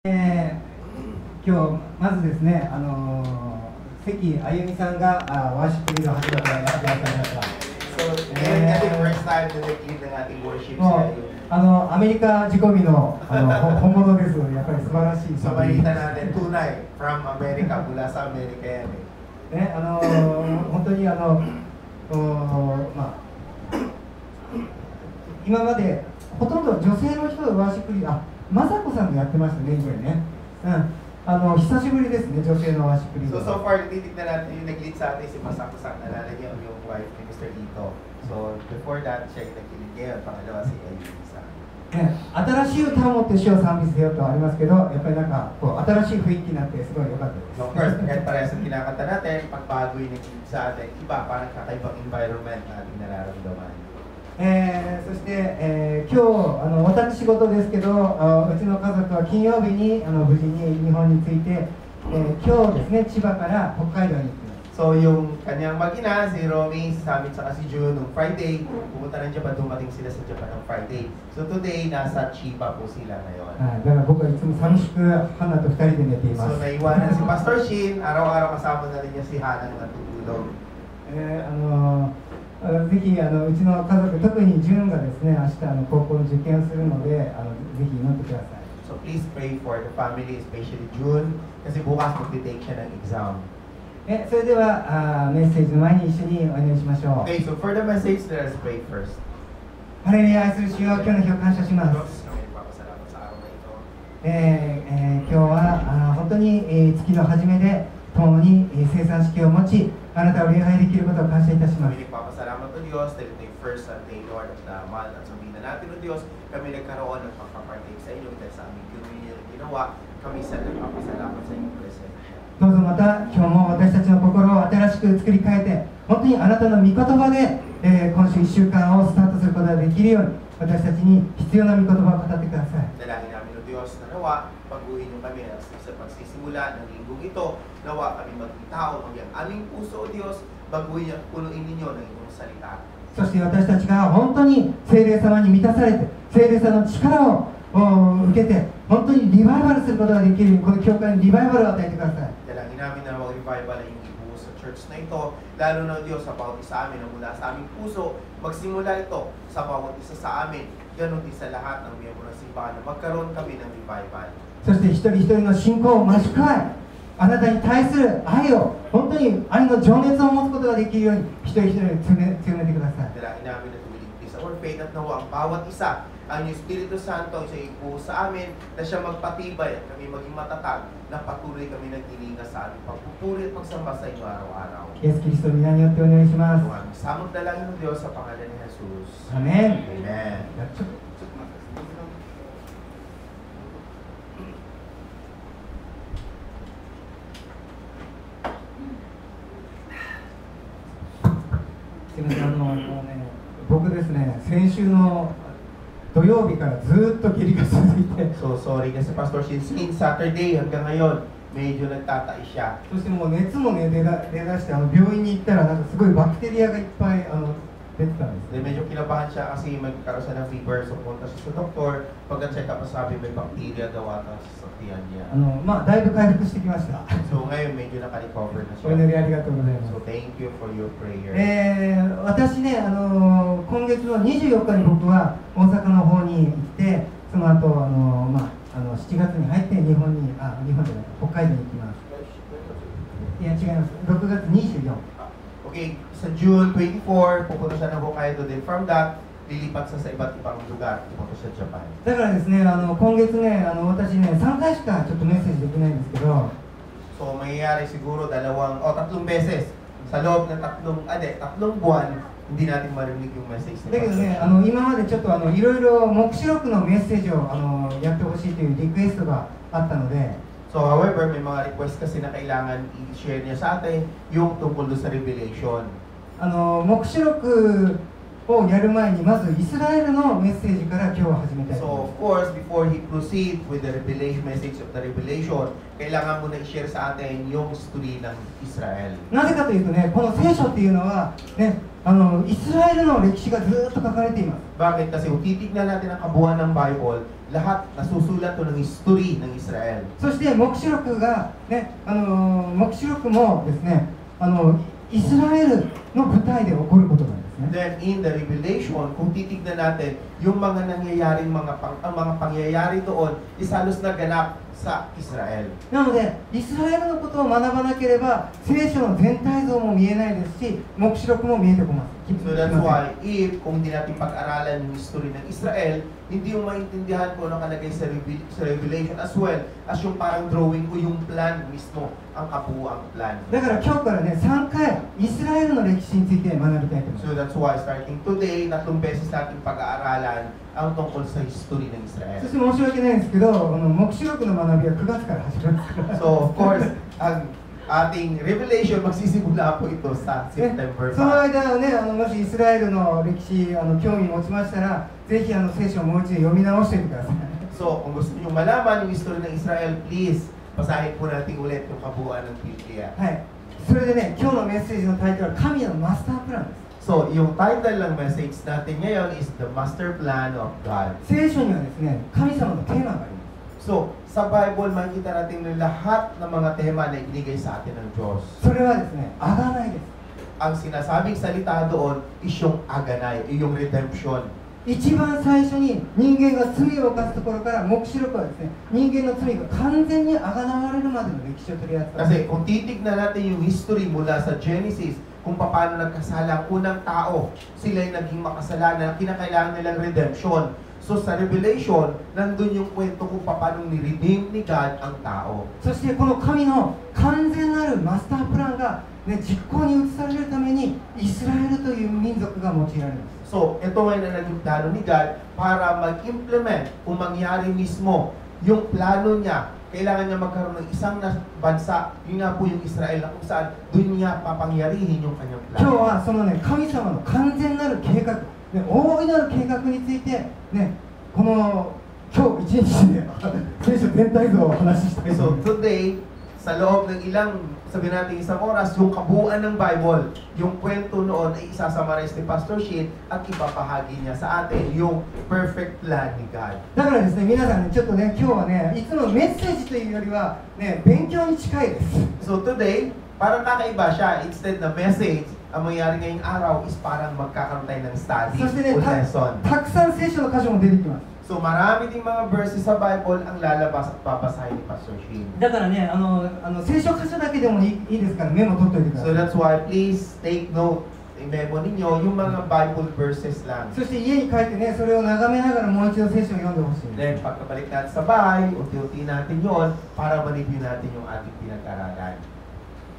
今日まずですね、関あゆみさんがワーシップリードを始めてやってくださいました。アメリカ仕込みの本物ですので、やっぱり素晴らしい。ね、本当に今までほとんど女性の人のワーシップリード、雅子さんがやってましたね、これね。久しぶりですね、女性のワーシップリード。So far, titignan natin yung nag-lead sa atin si Masako-san, nalala niyo yung wife ni Mr. Ito. So before that, siya yung nag-lead ngayon, pangalawa si Ayusa. 新しい歌を持って主を賛美せよとありますけど、やっぱりなんかこう新しい雰囲気になってすごい良かったです。So first, kahit parehas ang kinakanta natin, pagbago yung nag-lead sa atin, iba, parang kakaibang environment na ating nararamdaman. そして、今日私事ですけど、うちの家族は金曜日に無事に日本に着いて、今日ですね、千葉から北海道に行きます。So yung kanyang mag-ina, si Romy, si Samit, saka si June, nung Friday, pumunta ng Japan, dumating sila sa Japan ng Friday. So today, nasa Chiba po sila ngayon. だから僕はいつも寂しくハナと2人で寝ています。 So naiwanan si Pastor Shin, araw-araw kasama na rin niya si Hana na natutulog. ぜひうちの家族、特にジュンがですね、明日高校の受験をするので、ぜひ祈ってください。So please pray for the family, especially June, kasi bukas mag-take siya ng exam. それではメッセージの前に一緒にお祈りしましょう。 Okay, so for the message, let us pray first. ハレルヤ、愛する主よ、今日の日を感謝します。 今日は本当に月の初めで共に生産式を持ち、あなたを礼拝できることを感謝いたします。 Nagpapasalamat o Diyos dahil ito yung first Sunday, Lord, of the month at sabihin na natin o Diyos, kami nagkaroon ng pagpapartake sa inyo dahil sa aming ginawa, kami sa nagpapasalamat sa inyong presensya. どうぞまた今日も私たちの心を新しく作り変えて、本当にあなたの御言葉で、今週1週間をスタートすることができるように、私たちに必要な御言葉を語ってください。 Dalangin namin o Diyos na nawa, pag-uwi niyo kami sa pagsisimula ng linggong ito, nawa kami maging tao, maging aming puso o Diyos, baguhin niyo, punuin ninyo ng inyong salita. そして私たちが本当に聖霊様に満たされて、聖霊様の力を受けて、本当にリバイバルすることができるように、この教会にリバイバルを与えてください。 Dalangin namin na mag-revival ay yung ibuhos sa church na ito, lalo na Diyos sa bawat isa amin na mula sa aming puso, magsimula ito sa bawat isa sa amin, ganun din sa lahat ng miyembro ng simbahan na magkaroon kami ng revival. そして一人一人の信仰を増し加え、あなたに対する愛を、本当に愛の情熱を持つことができるように、一人一人強めてください。 Dalangin namin na tumiligpis sa our faith at nawa ang bawat isa, ang yung Espiritu Santo sa ibuhos sa amin, na siya magpatibay at kami maging matatag, na patuloy kami nagdilinga sa aming pagpupuri at pagsamba sa inyo araw-araw. イエス・キリストの皆によってお願いします。 Samang dalangin ng Diyos sa pangalan ni Jesus. アメン。 Amen. すみません、僕ですね、先週の土曜日からずっと下痢が続いて、 So sorry kasi Pastor Shinskin, Saturday hanggang ngayon, medyo nagtatai siya. そしてもう熱もね出だして病院に行ったらなんかすごいバクテリアがいっぱい出てたんです。 Then medyo kinabahan siya kasi magkaroon siya ng fever, so punta siya sa doktor. Pagka-check up, sabi may bacteria daw ata sa tiyan niya. だいぶ回復してきました。 So ngayon medyo naka-recover na お祈 siya. りありがとうございます。 So thank you for your prayer. 私ね、今月の24日に僕は大阪の方に行って、その後7月に入って日本じゃない、北海道に行きます。いや違います。6月24。 Okay, sa June 24, pupunta siya ng Hokkaido. Then from that, lilipat siya sa iba't ibang lugar. Pupunta siya sa Japan. だからですね、今月ね、私ね、3回しかちょっとメッセージできないんですけど、 So mangyayari siguro tatlong beses. Sa loob ng tatlong buwan, hindi natin marinig yung message. だけどね、今までちょっといろいろ黙示録のメッセージをやってほしいというリクエストがあったので、 So however, may mga request kasi na kailangan i-share niya sa atin yung tungkol sa Revelation. 黙示録をやる前にまずイスラエルのメッセージから今日は始めたいと So 思い of course, before he proceed with the revelation message of the Revelation, kailangan mo na i-share sa atin yung story ng Israel. ます。なぜかというとね、この聖書っていうのはね、イスラエルの歴史がずっと書かれています。 Bakit? Kasi kung titignan natin ang kabuuan ng Bible, lahat nasusulat to ng history ng Israel. そして黙示録がね、黙示録もですね、イスラエルの舞台で起こることなんですね。 Then in the Revelation, kung titignan natin yung mga nangyayaring ang mga pangyayari doon, is halos naganap sa Israel. なので、イスラエルのことを学ばなければ、聖書の全体像も見えないですし、黙示録も見えてこます。 So that's why, kung hindi natin pag-aralan yung history ng Israel, hindi yung maintindihan kung ano kalagay sa Revelation as well as yung parang drawing o yung plan mismo, ang kabuuang plan. だから今日からね、3回イスラエルの歴史について学びたいと思います。 So that's why, starting today, 3 beses natin pag-aaralan ang tungkol sa history ng Israel. そして申し訳ないんですけど、黙示録の学びは9月から始まりますから。 So of course, ang ating Revelation magsisimula po ito sa September その 5. 間ね、もしイスラエルの歴史興味持ちましたら、ぜひ聖書をもう一度読み直してみてください。 So kung gusto niyo malaman yung history ng Israel, please, basahin po natin ulit yung kabuuan ng Biblia. はい。それでね、今日のメッセージのタイトルは神のマスタープランです。 So, yung title ng message natin ngayon is The Master Plan of God. 聖書にはですね、神様のテーマがあります。 So, sa Bible, makikita natin yung lahat ng mga tema na ibinigay sa atin ng Diyos. それはですね、あがないです。 Ang sinasabing salita doon is yung aganay, yung redemption. 一番最初に人間が罪を犯すところから黙示録はですね、人間の罪が完全にあがなわれるまでの歴史を取り扱う。 Kasi kung titignan natin yung history mula sa Genesis, kung paano nagkasala ang unang tao, sila'y naging makasalanan, kinakailangan nilang redemption. So sa Revelation, nandun yung kwento kung paano ni-redeem ni God ang tao. そしてこの神の完全なるマスタープランが、ね、実行に移されるためにイスラエルという民族が用いられます。 So, ito ngayon na naging plano ni God para mag-implement kung mangyari mismo yung plano niya. Kailangan niya magkaroon ng isang bansa, yun nga po yung Israel, na kung saan doon niya papangyarihin yung kanyang 今日 plano. はそのね、神様の完全なる計画、ね、大いなる計画について、ね、この今日一日で聖書全体像をお話ししたいと So, 思います。 today, sa loob ng ilang, sabihin natin isang oras, yung kabuuan ng Bible, yung kwento noon ay isasummarize ni Pastor Shin at ipapahagi niya sa atin yung perfect plan ni God. だからですね、皆さんね、ちょっとね、今日はね、いつもメッセージというよりは、ね、勉強に近いです。 So today, parang kakaiba siya. Instead na message, ang mangyari ngayong araw is parang magkakaroon tayo ng study そしてね、 o lesson. たくさん聖書の箇所も出てきます。 So marami ding mga verses sa Bible ang lalabas at babasahin ni Pastor Shin. だからね、聖書箇所だけでもいいですからメモ取っておいてくだ So さい。 that's why please take note, i-memo ninyo yung mga Bible verses lang. そして家に帰ってね、それを眺めながらもう一度聖書を読んでほしい。 Then pagkabalik natin sa bahay, unti-unti natin yon para ma-review natin yung ating pinag-aralan.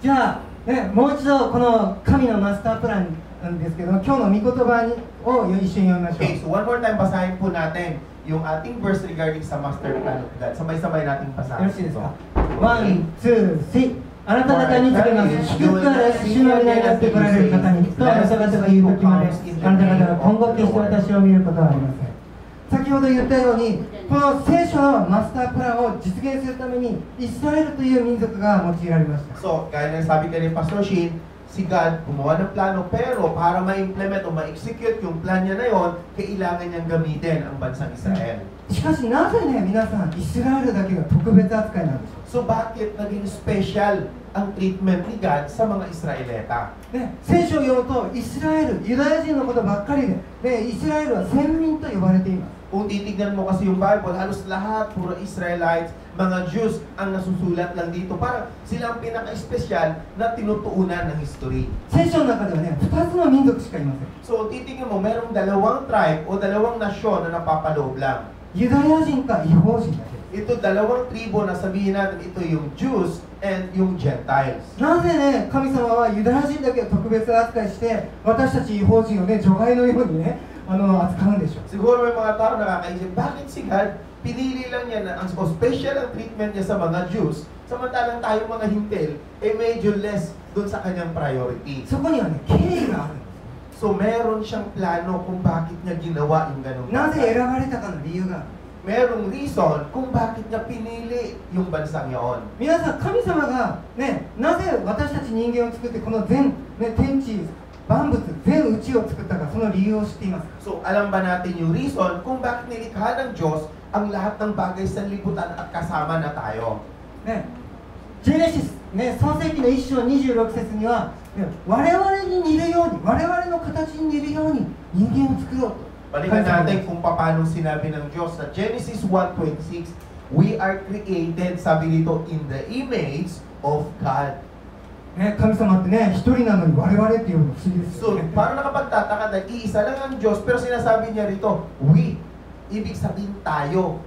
じゃあ、ね、もう一度この神のマスタープランなんですけど、今日の御言葉を一緒に読みましょ Okay, so one more time basahin po natin yung ating verse regarding sa master plan of God. Sabay-sabay nating う。よ basahin ろしいです ito. か。ワン、ツー、スリー。あなた方に告げます。祝福ある主の皆になって来られる方に、とあなた方が言う時まで、あなた方は今後決して私を見ることはありません。先ほど言ったように、この聖書のマスタープランを実現するために、イスラエルという民族が用いられました。 So, gaya ng sabi ka ni Pastor Shin, si God gumawa ng plano, pero para ma-implement o ma-execute yung plan niya na yon, kailangan niyang gamitin ang bansang Israel. しかしなぜね、皆さん、イスラエルだけが特別扱いなんでしょう。 So, bakit naging special ang treatment ni God sa mga Israelita? ね、聖書を読むとイスラエル、ユダヤ人のことばっかりで、ね、イスラエルは先民と呼ばれています。 Kung titignan mo kasi yung Bible, halos lahat, puro Israelites, mga Jews ang nasusulat lang dito. Parang sila ang pinaka-espesyal na tinutuunan ng history. 聖書の中ではね、2つの民族しかいません。 So, titignan mo, merong dalawang tribe o dalawang nasyon na napapaloob lang. ユダヤ人か異邦人だけです。 Ito dalawang tribo na sabihin natin, ito yung Jews and yung Gentiles. なぜね、神様はユダヤ人だけを特別扱いして、私たち異邦人をね、除外のようにね、扱うんでしょう。 Siguro may mga tao nakakaisip, bakit si God pinili lang niya na ang special ang treatment niya sa mga Jews, samantalang tayo mga Hintil, eh medyo less dun sa kanyang priority. そこにはね、経緯があるんです。 So meron siyang plano kung bakit niya ginawa yung ganung なぜ選ばれたかの理由がある。 Merong reason kung bakit niya pinili yung bansang yaon. 皆さん、神様がね、なぜ私たち人間を作ってこの全、ね、天地万物全宇宙を作ったか、その理由を知っていますか。 So alam ba natin yung reason kung bakit nilikha ng Diyos ang lahat ng bagay sa libutan at kasama na tayo. ね、ジェネシス、ね、創世記の1章26節には、ね、我々に似るように、我々の形に似るように人間を作ろうと。 Balikan natin kung paano sinabi ng Diyos sa Genesis 1:26, we are created, sabi dito, in the image of God. ね、神様ってね、一人なのに我々っていうの不思議ですよ So, ね。 parang nakapagtataka dahil iisa lang ang Diyos, pero sinasabi niya rito, we. Ibig sabihin tayo.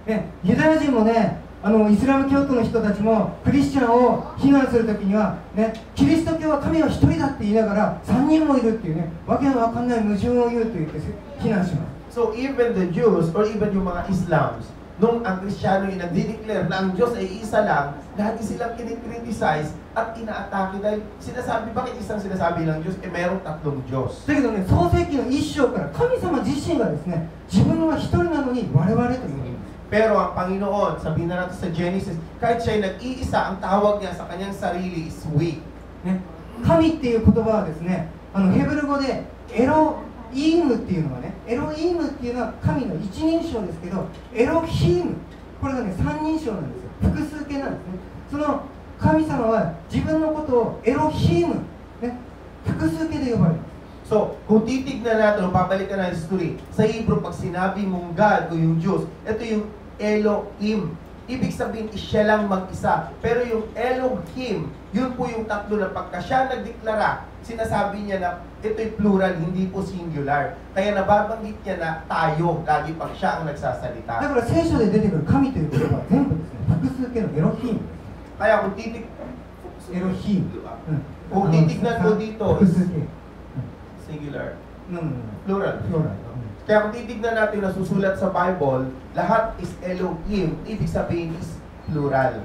ね、ユダヤ人もね、イスラム教徒の人たちもクリスチャンを非難するときには、ね、キリスト教は神は一人だって言いながら3人もいるっていうね、わけのわかんない矛盾を言うと言って非難します。 So, even the Jews, or even yung mga Islams, nung ang Kristiyano yung nagdi-declare na ang Diyos ay isa lang, lagi silang kinikriticize at inaatake dahil sinasabi, bakit isang sinasabi ng Diyos, merong tatlong Diyos. だけどね、創世記の一章から神様自身がですね、自分は一人なのに我々と言うんです。 Pero ang Panginoon, sabihin na natin sa Genesis, kahit siya ay nag-iisa, ang tawag niya sa kanyang sarili is we. ね、神っていう言葉はですね、ヘブル語でエロイームっていうのはね、エロイームっていうのは神の一人称ですけど、エロヒーム、これがね、三人称なんですよ。複数形なんですね。その神様は自分のことをエロヒーム、ね、複数形で呼ばれます。 So, kung titignan natin, o babalikan natin sa story, sa Hebrew, pag sinabi mong God o yung Diyos, ito yung Elohim. Ibig sabihin, siya lang mag-isa. Pero yung Elohim, yun po yung tatlo na pagka siya nagdeklara, sinasabi niya na ito'y plural, hindi po singular. Kaya nababanggit niya na tayo, lagi pag siya ang nagsasalita. だから聖書で出てくる神という言葉は全部ですね、複数形のエロヒーム。 Kaya kung titig... Elohim. Kung titignan mo dito, 複数形。 singular. No. Plural. Plural. Kaya kung titignan natin na susulat sa Bible, lahat is Elohim, ibig sabihin is plural.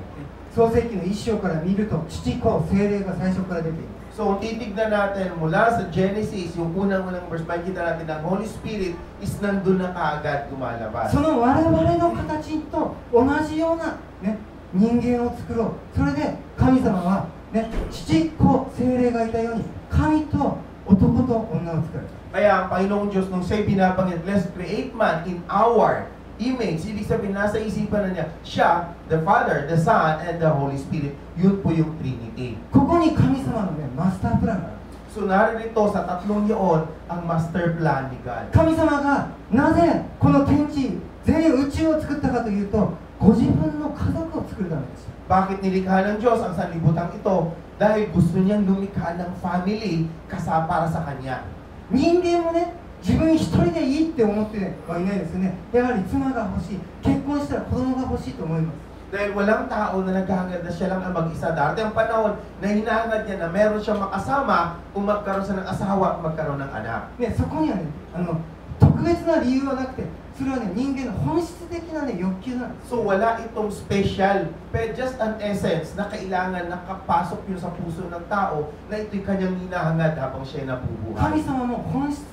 創世記の一章から見ると、父子聖霊が最初から出ています。 So, kung titignan natin mula sa Genesis, yung unang-unang verse, makikita natin na Holy Spirit is nandun na kaagad lumalabas. その我々の形と同じような、ね、人間を作ろう。それで神様は、ね、父子聖霊がいたように神と男と女を作る。 Kaya ang Panginoong Diyos nung siya'y binabanggit, let's create man in our image. Ibig sabihin, nasa isipan na niya, siya, the Father, the Son, and the Holy Spirit. Yun po yung Trinity. ここに神様のね、マスタープランがある。 So narito sa tatlong yun, ang master plan ni God. 神様がなぜこの天地、全宇宙を作ったかというと、ご自分の家族を作るためです。 Bakit nilikha ng Diyos ang sanlibutan ito? Dahil gusto niyang lumikha ng family para sa Kanya. 人間もね、自分一人でいいって思ってはいないですよね。やはり妻が欲しい、結婚したら子供が欲しいと思います。 Dahil walang tao na naghahangad na siya lang ang mag-isa. Dati ang panahon na hinahangad niya na meron siyang makasama kung magkaroon siya ng asawa at magkaroon ng anak. ね、そこにはね、特別な理由はなくて、それはね、人間の本質的なね、欲求なんです。 So wala itong special, but just an essence na kailangan nakapasok yun sa puso ng tao na ito'y kanyang hinahangad habang siya 神 nabubuhay. 様も本質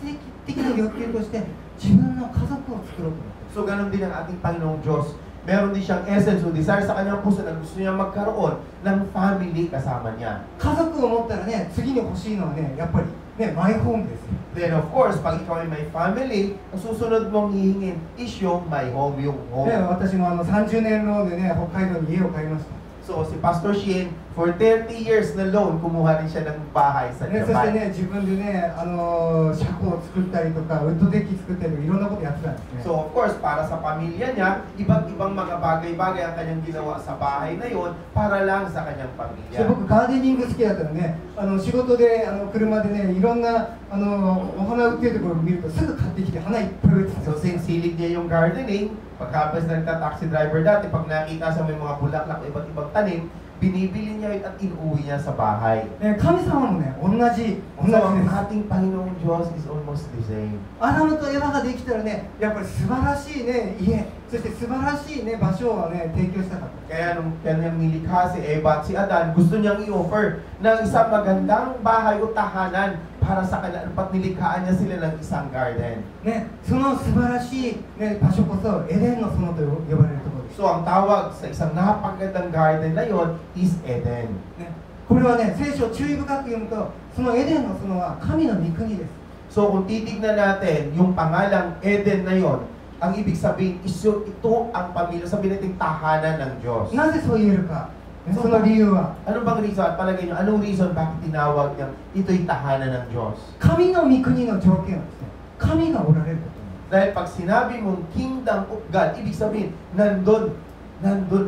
的な欲求として自分の家族を作ろうと思って。 So ganun din ang ating Panginoong Diyos. Meron din siyang essence o desire sa kanyang puso na gusto niya magkaroon ng family kasama niya. 家族を持ったらね、次に欲しいのはね、やっぱりね、マイホームですよ。 Then of course, pag ikaw ay may family, ang susunod mong hihingin is yung my home, yung ね、 home. 私も30年ローンでね、北海道に家を買いました。 So si Pastor Sheen, for 30 years na loan, kumuha rin siya ng bahay sa ね、そして Japan. ね、自分でね、車庫を作ったりとか、ウッドデッキ作ったりとか、いろんなことやってたんですね。 So of course, para sa pamilya niya, iba't ibang mga bagay-bagay ang kanyang ginawa sa bahay na yon para lang sa kanyang で pamilya. 僕ガーデニング好きだったらね、仕事で車でね、いろんなお花売ってるところを見るとすぐ買ってきて花いっぱい植えてたん So ですよ。 since hilig niya yung gardening, pagkapos nagta-taxi driver dati, pag nakita sa may mga bulaklak o iba't ibang tanim, binibili niya yun at inuwi niya sa bahay. ね、神様もね、同じ So で ang す。 ating Panginoong Diyos is almost the same. アダムとエヴァができたらね、やっぱり素晴らしいね、家、そして素晴らしいね、場所をね、提供したかった。 Kaya nung kanyang nilikha si Eva at si Adan, gusto niyang i-offer ng isang magandang bahay o tahanan para sa kanila. At nilikhaan niya sila ng isang garden. ね、その素晴らしい、ね、場所こそエデンの園と呼ばれるところです。 So ang tawag sa isang napakagandang garden na yon is Eden. ね、これはね、聖書を注意深く読むと、そのエデンの園は神の御国です。 So kung titignan natin yung pangalang Eden na yon, Ang ibig sabihin, ito ang pamilya, sabihin natin tahanan ng Diyos. なぜそう言えるか、その理由は Ano bang reason? At palagay nyo, anong reason bakit tinawag niyang ito'y tahanan ng Diyos? 神の御国の条件はですね、神がおられること。 Dahil pag sinabi mong kingdom of God, ibig sabihin, nandun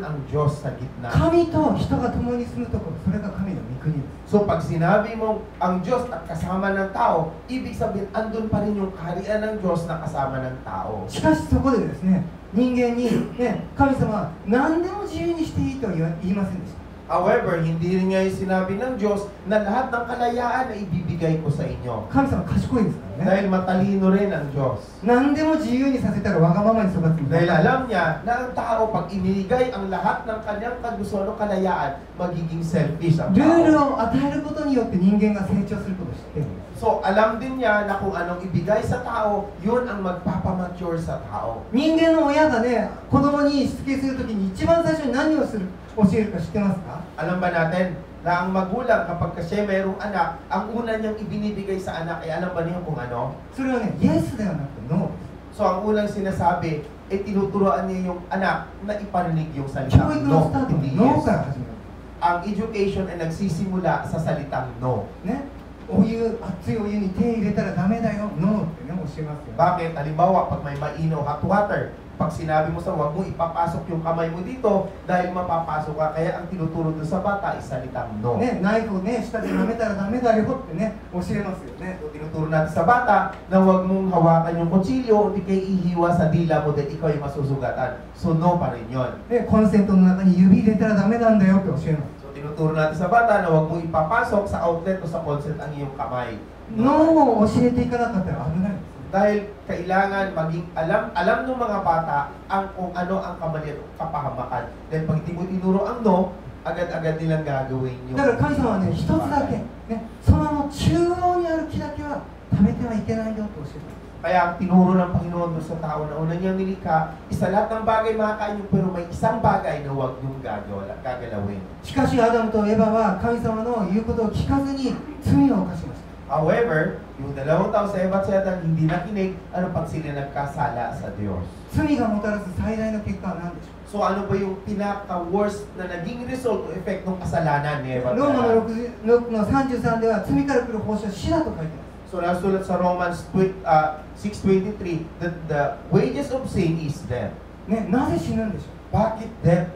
ang Diyos sa gitna. 神と人が共に住むところ、それが神の御国です。 So pag sinabi mong ang Diyos at kasama ng tao, ibig sabihin, andun pa rin yung kaharian ng Diyos na kasama ng tao. しかしそこでですね、人間に、ね、神様は何でも自由にしていいと言いませんでした。 However, hindi rin nga yung sinabi ng Diyos na lahat ng kalayaan ay ibibigay ko sa inyo. 神様賢いですからね。 Dahil matalino rin ang Diyos. 何でも自由にさせたらわがままに育つんだ。 Dahil alam niya na ang tao, pag inibigay ang lahat ng kanyang kagustuhan o kalayaan, magiging selfish ang ルール tao. を与えることによって人間が成長することを知っているんです。 So, alam din niya na kung anong ibigay sa tao, yun ang magpapamature sa tao. 人間の親がね、子供にしつけするときに一番最初に何を教えるか知ってますか？ Alam ba natin na ang magulang kapag kasi mayroong anak, ang una niyang ibinibigay sa anak ay alam ba niyo kung ano? それはね、イエスではなくてノーです。 So, ang unang sinasabi, tinuturoan niya yung anak na iparinig yung 教 salita 育のスタートは hindi ノー yes. から始まる。 Ang education ay nagsisimula sa salitang no. ね、お湯、熱いお湯に手入れたらダメだよ、ノーってね、教えますよ。 Bakit? Halimbawa, pag may mainom hot water, pag sinabi mo sa huwag mo ipapasok yung kamay mo dito dahil mapapasok ka. Kaya ang tinuturo doon sa bata ay salitang no. ね、ナイフをね、下で舐めたらダメだよってね、教えますよね。 So, tinuturo natin sa bata na huwag mong hawakan yung kutsilyo, hindi kayo ihiwa sa dila mo dahil ikaw ay masusugatan. So, no pa rin yun. ね、コンセントの中に指入れたらダメなんだよって教えます。 So, tinuturo natin sa bata na huwag mong ipapasok sa outlet o sa consent ang iyong kamay. ノーを教えていかなかったら危ないんです。 Dahil kailangan maging alam ng mga bata ang kung ano ang kamalian o kapahamakan. Dahil pag hindi mo tinuro ang no, agad-agad nilang gagawin yun. だから神様はね、一つだけ、ね、その中央にある木だけは食べてはいけないよと教えた。 Kaya ang tinuro ng Panginoon doon sa tao na una niyang nilikha, isa lahat ng bagay makakain niyo, pero may isang bagay na huwag niyong gagalawin. しかしアダムとエバは神様の言うことを聞かずに罪を犯しました。 However, yung dalawang tao sa Eva at si Adan hindi nakinig, ano pag sila nagkasala sa Diyos. 罪がもたらす最大の結果は何でしょ So ano ba yung pinaka-worst na naging result o effect ng kasalanan ni う？ Eva at ローマ Adan? の6の33では罪から来る報酬は死だと書いてます。 So nasulat sa Romans 6:23 that the wages of sin is death. ね、なぜ死ぬんでしょ Bakit death?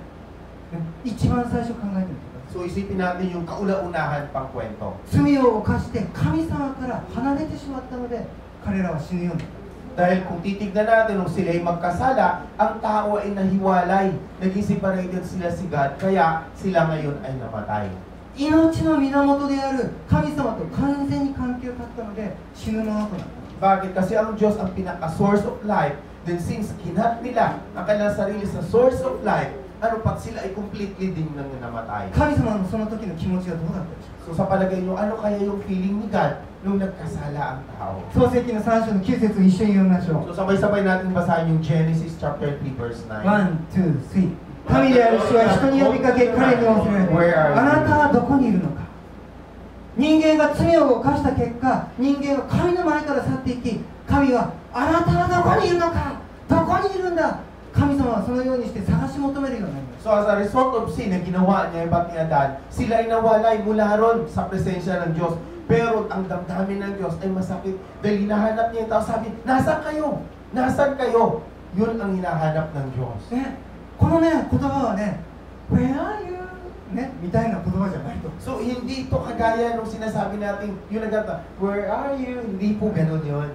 う？ね、一番最初考えてみてください。 So isipin natin yung kauna-unahan pang kwento. 罪を犯して神様から離れてしまったので彼らは死ぬようになった。 Dahil kung titignan natin nung sila ay magkasala, ang tao ay nahiwalay. Naging separated sila si God, kaya sila ngayon ay namatay. 命の源である神様と完全に関係を断ったので死ぬものとなった。 Bakit? Kasi ang Diyos ang pinaka-source of life. Then since kinat nila ang kanilang sarili sa source of life, ano pag sila ay completely din nang namatay. 神様のその時の気持ちはどうだったでしょう So sa palagay nyo, ano kaya yung feeling ni God nung nagkasala ang tao? 創世記の3章の9節を一緒に読みましょう。 So sabay-sabay natin basahin yung Genesis chapter 3 verse 9. 1、2、3。神である主は人に呼びかけ彼に仰せられて、あなたはどこにいるのか。人間が罪を犯した結果、人間は神の前から去っていき、神はあなたはどこにいるのか、どこにいるんだ。神様はそのようにして探し求めるようになりました。 So as a result of sin na ginawa niya Eva at Adan, sila ay nawalay mula ron sa presensya ng Diyos. Pero ang damdamin ng Diyos ay masakit dahil hinahanap niya yung tao. Sabi, nasan kayo? Nasan kayo? Yun ang hinahanap ng Diyos. ね、このね、言葉はね、Where are you? ね、みたいな言葉じゃないと。 So hindi ito kagaya nung sinasabi natin, yung nagkata, where are you? Hindi po ganun yun.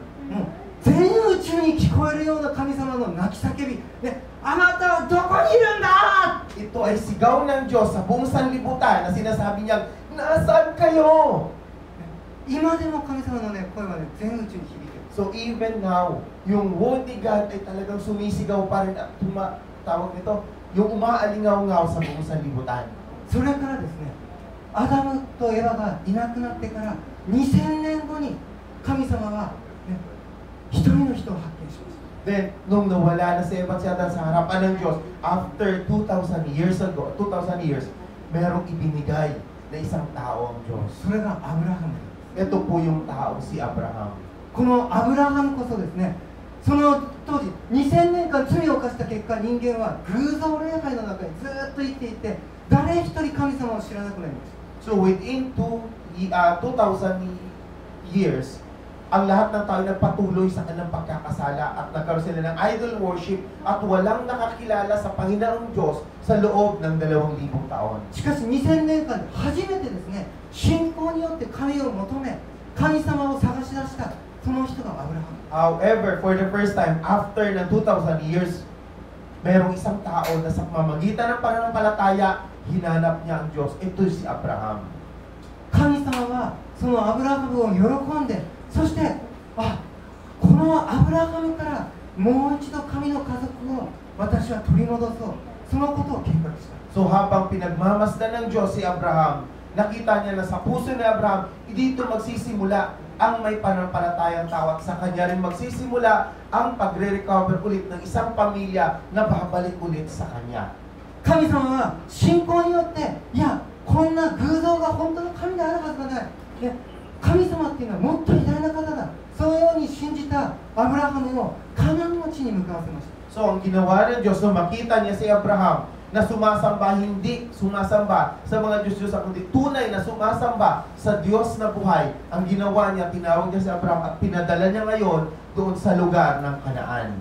全宇宙に聞こえるような神様の泣き叫び、ね、あなたはどこにいるんだ。 Ito ay sigaw ng Diyos sa buong sanlibutan na sinasabi niya, nasaan kayo? 今でも神様のね、声はね、全宇宙に響いてる。 So even now, yung word ni God ay talagang sumisigaw pa rin at tumatawag nito, yung umaalingaw-ngaw sa buong sanlibutan. それからですね、アダムとエバがいなくなってから2000年後に神様は、ね、一人の人を発見しました。 Then, nung nawala na si Eva at si Adan sa harapan ng Diyos, after 2,000 years ago, 2,000 years, merong ibinigay na isang tao ang Diyos. それがアブラハムです。 Ito po yung tao, si Abraham. このアブラハムこそですね、その当時2000年間罪を犯した結果、人間は偶像礼拝の中にずっと生きていて、誰一人神様を知らなくなりました。 So within 2,000 years, ang lahat ng tao nagpatuloy sa kanilang pagkakasala at nagkaroon sila ng idol worship at walang nakakilala sa Panginoong Diyos sa loob ng 2,000 taon. しかし2000年間で初めてですね、信仰によって神を求め、神様を探し出したその人がアブラハム。 However, for the first time, after ng 2,000 years, merong isang tao na sa pamamagitan ng pananampalataya, hinanap niya ang Diyos. Ito si Abraham. 神様はそのアブラハムを喜んで、そしてこのアブラハムからもう一度神の家族を私は取り戻そう、そのことを計画した。 So habang pinagmamasdan ng Diyos si Abraham, nakita niya na sa puso ni Abraham, dito magsisimula ang may pananampalatayang tao at sa kanya rin magsisimula ang pagre-recover ulit ng isang pamilya na babalik ulit sa kanya. 神様は信仰によって、いや、こんな偶像が本当の神であるはずがない、ね、神様っていうのはもっと偉大な方だ、そのように信じたアブラハムをカナンの地に向かわせました。 So ang ginawa ng Diyos, nung makita niya si Abraham na sumasamba, hindi sumasamba sa mga Diyos-Diyos, kundi tunay na sumasamba sa Diyos na buhay, ang ginawa niya, tinawag niya si Abraham at pinadala niya ngayon doon sa lugar ng Kanaan.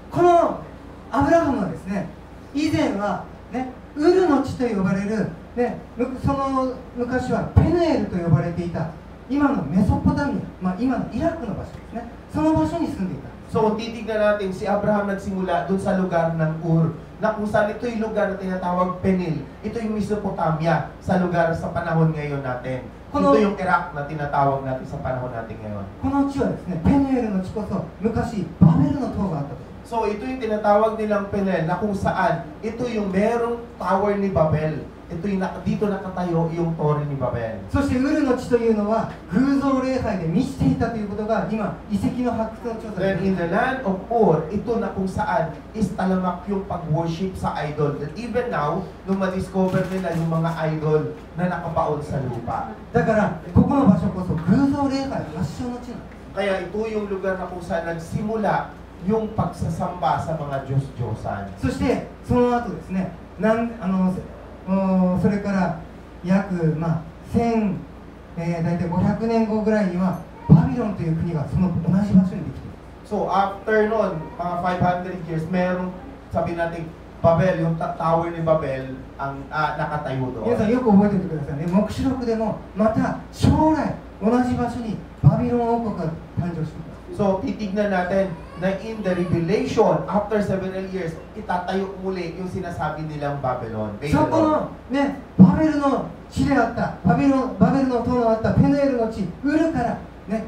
このアブラハムはですね、以前は、ね、ウルの地と呼ばれる、ね、その昔はペヌエルと呼ばれていた今のメソポタミア、今のイラクの場所ですね、その場所に住んでいた。 So kung titignan natin, si Abraham nagsimula doon sa lugar ng Ur, na kung saan ito yung lugar na tinatawag Penil. Ito yung Mesopotamia sa lugar sa panahon ngayon natin. Ito yung Iraq na tinatawag natin sa panahon natin ngayon. この地はですね、ペヌエルの地こそ昔バベルの塔があったと。 So ito yung tinatawag nilang Penil na kung saan ito yung merong tower ni Babel. Ito yung dito nakatayo yung torre ni Babel. そしてウルの地というのは偶像礼拝で満ちていたということが今遺跡の発掘の調査 Then in the land of Ur, ito na kung saan is talamak yung pag-worship sa idol. That even now, nung ma-discover nila yung mga idol na nakabaon sa lupa. だからここの場所こそ偶像礼拝発祥の地なんです。 Kaya ito yung lugar na kung saan nagsimula yung pagsasamba sa mga Diyos-Diyosan. そしてその後ですね、それから約1000、大体500年後ぐらいにはバビロンという国がその同じ場所にできている。 So after nun, mga 500 years, meron, sabi natin, Babel, yung tower ni Babel, ang nakatayo 皆さん doon. よく覚えておいてくださいね。黙示録でもまた将来同じ場所にバビロン王国が誕生しています。 So titignan natin na in the Revelation, after several years, itatayo muli yung sinasabi nilang Babylon. そこのね、バベルの地であったバベルの塔のあったペヌエルの地、ウルからね、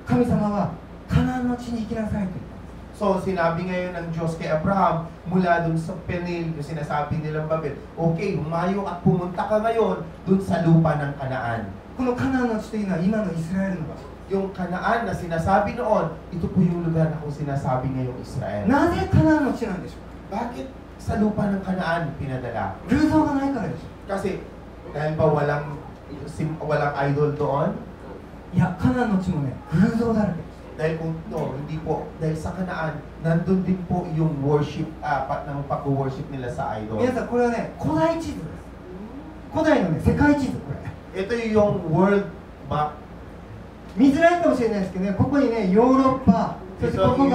神様はカナンの地に行きなさいと言ったんです。 So sinabi ngayon ng Diyos kay Abraham, mula dun sa Penil, yung sinasabi nilang Babel, okay, humayo at pumunta ka ngayon dun sa lupa ng Kanaan. このカナンの地というのは今のイスラエルの場所。 Yung Kanaan na sinasabi noon, ito po yung lugar na kung sinasabi ngayong Israel. なぜカナンの地なんでしょうか。 Bakit sa lupa ng Kanaan pinadala? 偶像がないからでしょう。 Kasi dahil ba walang idol doon? いや、カナンの地もね、偶像だらけです。 Dahil kung hindi po, dahil sa Kanaan, nandun din po yung worship, ng pag-worship nila sa idol. 皆さん、これはね、古代地図です。古代のね、世界地図、これ。 Ito yung world map. 見づらいかもしれないですけどね、ここにね、ヨーロッパ、そしてここ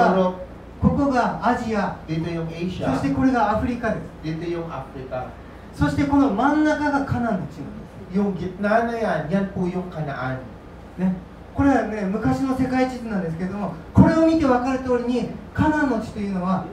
がアジア、 dito yung そ Asia, してこれがアフリカです。 dito yung Africa. そしてこの真ん中がカナンの地なんです。 Yung gitna na yan, yan po yung Kanaan. ね、これはね、昔の世界地図なんですけれども、これを見て分かる通りに、カナンの地というのは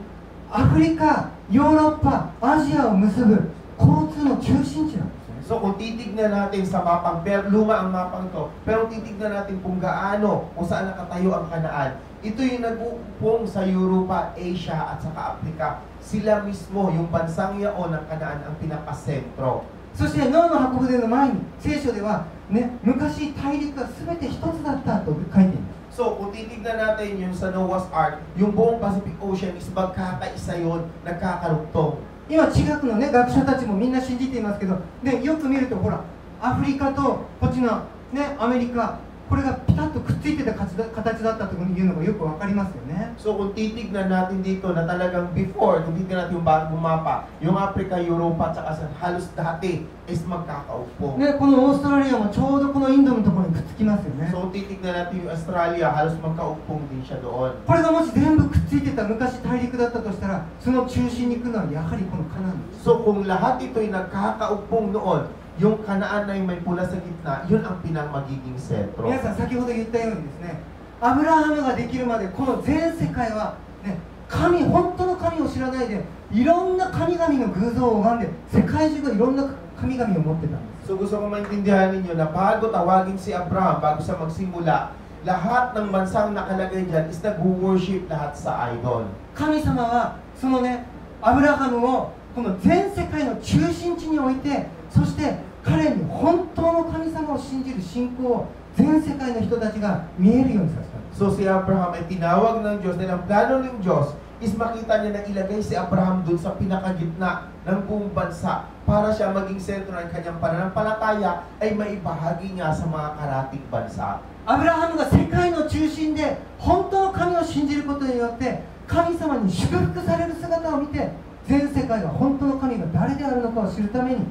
アフリカ、ヨーロッパ、アジアを結ぶ交通の中心地なんです。 So kung titignan natin sa mapang, luma ang mapang to, pero titignan natin kung gaano, kung saan nakatayo ang Kanaan, ito yung nag-uupong sa Europa, Asia at saka Africa. Sila mismo, yung bansang yaon ng Kanaan ang pinakasentro. そしてノアの箱舟の前に聖書では、ね、昔大陸が全て一つだったと書いています。 So kung titignan natin yung sa Noah's Ark, yung buong Pacific Ocean is magkakaisa yun, nagkakarugtong. 今地学のね、学者たちもみんな信じていますけど、でよく見るとほら、アフリカとこっちのね、アメリカ、これがピタッとくっついてた形だったというのがよくわかりますよね。 So kung titignan natin dito na talagang before, kung titignan natin yung bagong mapa, yung Africa, Europa, tsaka sa halos dati is magkakaupo. でこのオーストラリアもちょうどこのインドのところにくっつきますよね。 So kung titignan natin yung Australia, halos magkaupong din siya doon. これがもし全部くっついてた昔大陸だったとしたら、その中心に行くのはやはりこのカナンです。 So kung lahat ito'y nagkakaupong noon, yung Kanaan na yung may pula sa gitna, yun ang pinang magiging sentro. 皆さん先ほど言ったようにですね、アブラハムができるまでこの全世界は、ね、本当の神を知らないでいろんな神々の偶像を拝んで世界中がいろんな神々を持ってたんです。 So gusto ko maintindihan ninyo na bago tawagin si Abraham, bago siya magsimula, lahat ng bansang nakalagay dyan is nag-worship lahat sa idol. 神様はそのね、アブラハムをこの全世界の中心地に置いて、そして彼に本当の神様を信じる信仰を全世界の人たちが見えるようにさせたんです。 So si Abraham ay tinawag ng Diyos dahil ang plano ng Diyos is makita niya na ilagay si Abraham dun sa pinakagitna ng buong bansa para siya maging sentro ng kanyang pananampalataya ay maibahagi niya sa mga karating bansa. アブラハムが世界の中心で本当の神を信じることによって神様に祝福される姿を見て、全世界が本当の神が誰であるのかを知るために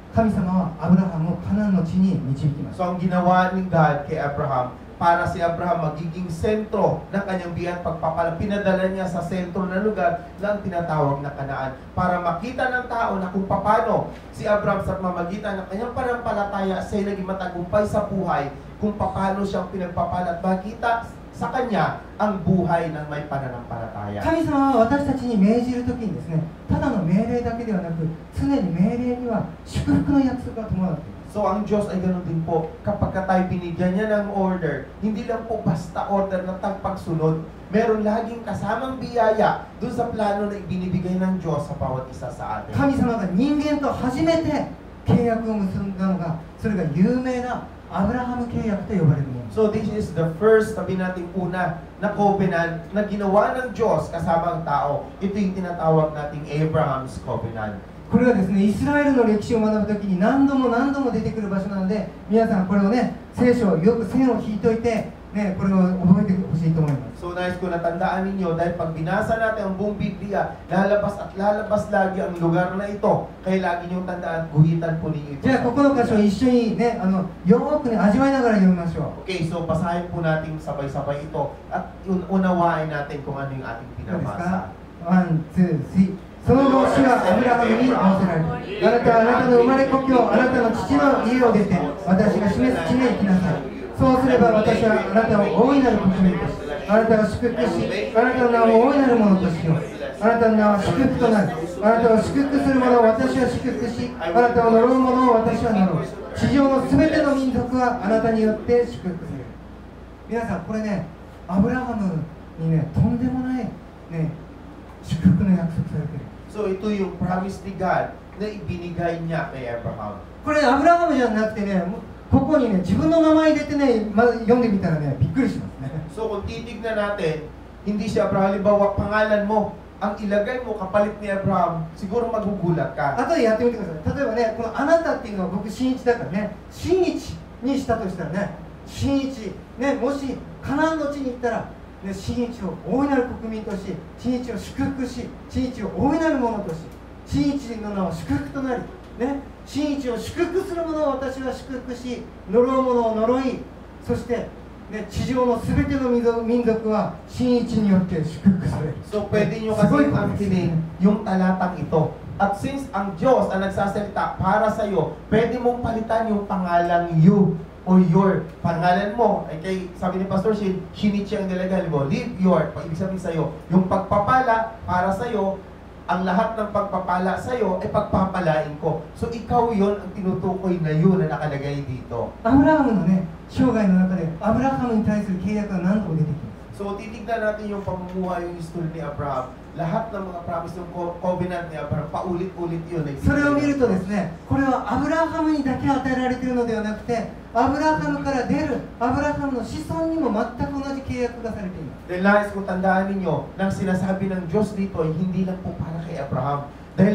神様はアブラハムをカナンの地に導きました。 So ang ginawa ni God kay Abraham, para si Abraham magiging sentro ng kanyang biyang pagpapala, pinadala niya sa sentro ng lugar na tinatawag na Kanaan para makita ng tao na kung paano si Abraham sa pamamagitan ng kanyang pananampalataya siya naging matagumpay sa buhay, kung paano siyang pinagpapala at makita sa kanya ang buhay ng may pananampalataya. 神様は私たちに命じるときにですね、ただの命令だけではなく常に命令には祝福の約束が伴っています。 So ang Diyos ay ganoon din po, kapag tayo binigyan niya ng order, hindi lang po basta order na tagpagsunod, meron laging kasamang biyaya doon sa plano na ibinibigay ng Diyos sa bawat isa sa atin. 神様が人間と初めて契約を結んだのが、それが有名なアブラハム契約と呼ばれるもの。 So this is the first, sabi natin una, na covenant na ginawa ng Diyos kasama ang tao. Ito yung tinatawag nating Abraham's covenant. これはですね、イスラエルの歴史を学ぶときに何度も出てくる場所なので、皆さんこれをね、聖書をよく線を引いといて、ね、これを覚えてほしいと思います。 So nais ko natandaan ninyo, dahil pag binasa natin ang buong Biblia, lalabas at lalabas lagi ang lugar na ito. Kaya lagi niyong tandaan, guhitan po ninyo ito. じゃあここの箇所を一緒にね、よーくね、味わいながら読みましょう。 Okay, so basahin po natin sabay-sabay ito at unawain natin kung ano yung ating どうですか？ pinabasa. ワン、ツー、スリー。その後、主はアブラハムに仰せられた。あなたはあなたの生まれ故郷、あなたの父の家を出て、私が示す地に行きなさい。そうすれば私はあなたを大いなる国民とし、あなたを祝福し、あなたの名を大いなるものとしよう。あなたの名は祝福となる。あなたを祝福する者を私は祝福し、あなたを呪う者を私は呪う。地上のすべての民族はあなたによって祝福する。皆さん、これね、アブラハムにね、とんでもない、ね、祝福の約束されてる。 So ito yung promise ni God na ibinigay niya kay Abraham. これアブラハムじゃなくてね、ここにね、自分の名前入れてね、読んでみたらね、びっくりしますね。 So kung titignan natin, hindi si Abraham, halimbawa pangalan mo, ang ilagay mo kapalit ni Abraham, siguro magugulat ka. 後でやってみてください。例えばね、このあなたっていうのは僕、新一だからね、新一にしたとしたらね、新一、ね、もしカナンの地に行ったら、ね、新一を大いなる国民とし、新一を祝福し、新一を大いなるものとし、新一の名は祝福となり、ね、新一を祝福する者を私は祝福し、呪う者を呪い、そして、ね、地上のすべての民族は新一によって祝福される。 So pwede nyo kasi angkinin yung talatang ito. At since ang Diyos ang nagsasalita para sa iyo, pwede mong palitan yung pangalang you o your. Pangalan mo, ay kay, sabi ni Pastor Shin, Shinichi ang nilagay mo, live your, ibig sabihin sa iyo, yung pagpapala para sa iyo, ang lahat ng pagpapala sa iyo ay pagpapalain ko. So ikaw yon ang tinutukoy na yun na nakalagay dito. アブラハムのね、生涯の中でアブラハムに対する契約が何度も出てきます。 So titignan natin yung pamumuhay, yung history ni Abraham. Lahat ng mga promise ng covenant ni Abraham, paulit-ulit yun. それを見るとですね、これはアブラハムにだけ与えられているのではなくて、アブラハムから出るアブラハムの子孫にも全く同じ契約がされています。 Dahil nais ko tandaan ninyo, nang sinasabi ng Diyos dito ay hindi lang po para kay Abraham. Dahil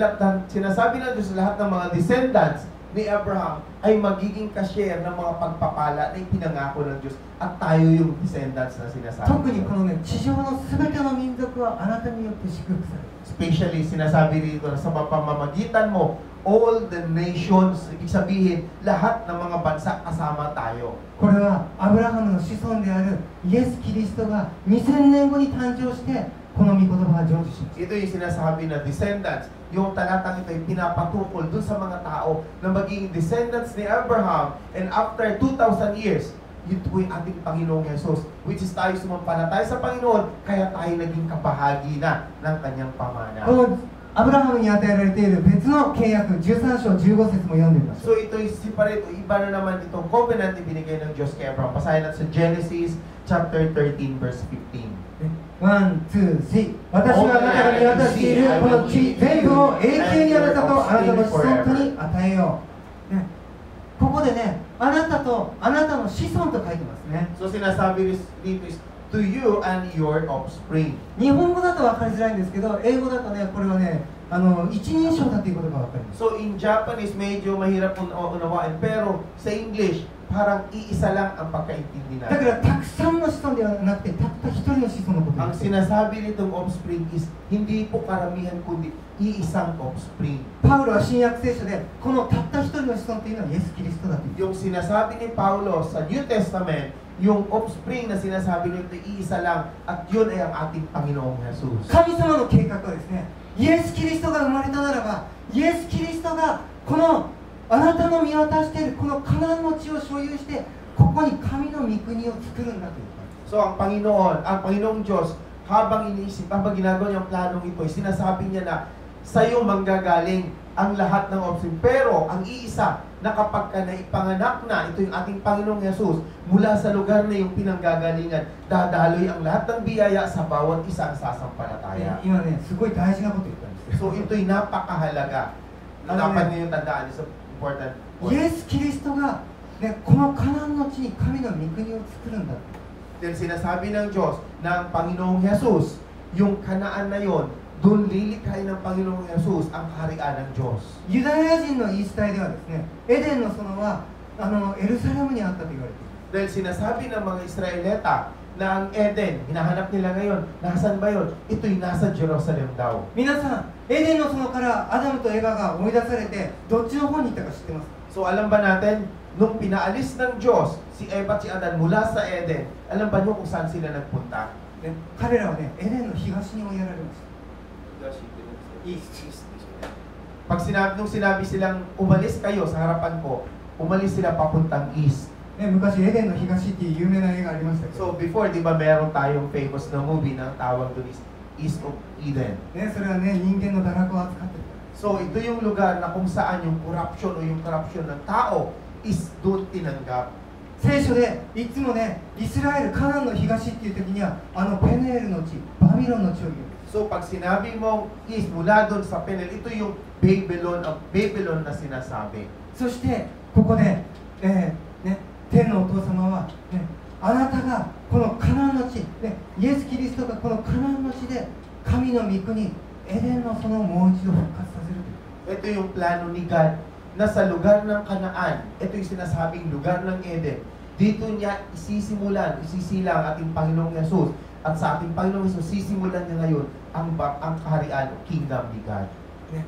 sinasabi ng Diyos lahat ng mga descendants ni Abraham ay magiging ka-share ng mga pagpapala na ipinangako ng Diyos at tayo yung descendants na sinasabi. 特にこのね、地上のすべての民族はあなたによって祝福される。 Especially, sinasabi rito na sa pamamagitan mo, all the nations, ibig sabihin, lahat ng mga bansa kasama tayo. これはアブラハムの子孫であるイエス・キリストが2000年後に誕生してこの御言葉が成就します。 Ito yung sinasabi na descendants. Yung talatang ito ay pinapatukol dun sa mga tao na magiging descendants ni Abraham, and after 2,000 years, ito yung ating Panginoong Jesus, which is tayo sumampalataya sa Panginoon, kaya tayo naging kabahagi na ng kanyang pamana. このアブラハムに与えられている別の契約13章15節も読んでみましょう。 So ito yung separate, iba na naman itong covenant na binigay ng Diyos kay Abraham. Basahin natin sa Genesis chapter 13 verse 15. 1、2、3私はあなたが見渡しているこの地全部を永久にあなたとあなたの子孫とに与えよう、ね、ここでね、あなたとあなたの子孫と書いてますね。 So sinasabi dito is to you and your offspring. 日本語だと分かりづらいんですけど、英語だとね、これはね、一人称だということが分かります。 So in Japanese, medyo mahirap unawain, pero sa English, parang iisa lang ang pagkaintindi だか natin. らたくさんの子孫ではなくて、たった一人の子孫のこと Ang です。 sinasabi nitong offspring is hindi po karamihan kundi iisang offspring. パウロは新約聖書でこのたった一人の子孫というのはイエス・キリストだと言う。 Yung sinasabi ni Paulo sa New Testament, yung offspring na sinasabi nito iisa lang, at yun ay ang ating Panginoong Jesus. 神様の計画はですね、イエス・キリストが生まれたならば、イエス・キリストがこのあなたの見渡しているこのカナンの地を所有して、ここに神の御国を作るんだという。 So ang Panginoong Diyos, habang iniisip, habang ginagawa niya ang planong ito, sinasabi niya na sa iyo manggagaling ang lahat ng offspring. Pero ang iisa na kapag ka naipanganak na, ito yung ating Panginoong Jesus, mula sa lugar na yung pinanggagalingan, dadaloy ang lahat ng biyaya sa bawat isang sasampalataya. 今ね、すごい大事なこと言ったんですよ。 So ito'y napakahalaga. Dapat niyo tandaan, it's important. イエス・キリストが、ね、このカナンの地に神の御国を作るんだ。 Then sinasabi ng Diyos na ang Panginoong Jesus, yung Kanaan na yon, doon lilikhain ng Panginoong Jesus ang kaharian ng Diyos. ユダヤ人の言い伝えではですね、エデンの園はエルサレムにあったと言われています。 Dahil sinasabi ng mga Israelita na ang Eden, hinahanap nila ngayon, nasan ba yun? Ito'y nasa Jerusalem daw. 皆さん、エデンの園からアダムとエバが追い出されて、どっちの方に行ったか知ってますか？ So alam ba natin, nung pinaalis ng Diyos si Eva at si Adan mula sa Eden, alam ba niyo kung saan sila nagpunta? ね、彼らはね、エデンの東に追いやられました。 Pag sinabi silang umalis kayo sa harapan ko, umalis sila papuntang east. ね、昔エデンの東っていう有名な映画ありましたけど、 So before, di ba meron tayong famous na movie na ang tawag doon is East of Eden. ね、それはね、人間の堕落を扱ってる。 So ito yung lugar na kung saan yung corruption o yung corruption ng tao is doon tinanggap. 聖書でいつもね、イスラエル、カナンの東っていう時にはペネールの地、バビロンの地を言う。 So pag sinabi mong east, mula doon sa Penel, ito yung Babylon na sinasabi. そしてここで、ね、天のお父様は、ね、あなたがこのカナンの地、ね、イエス・キリストがこのカナンの地で神の御国、エデンの園をもう一度復活させる。 Ito yung plano ni God na sa lugar ng Kanaan, ito yung sinasabing lugar ng Eden. Dito niya isisimulan, isisilang ating Panginoong Jesus. At sa ating Panginoong Jesus, sisimulan niya ngayon ang kaharian o kingdom ni God. ね、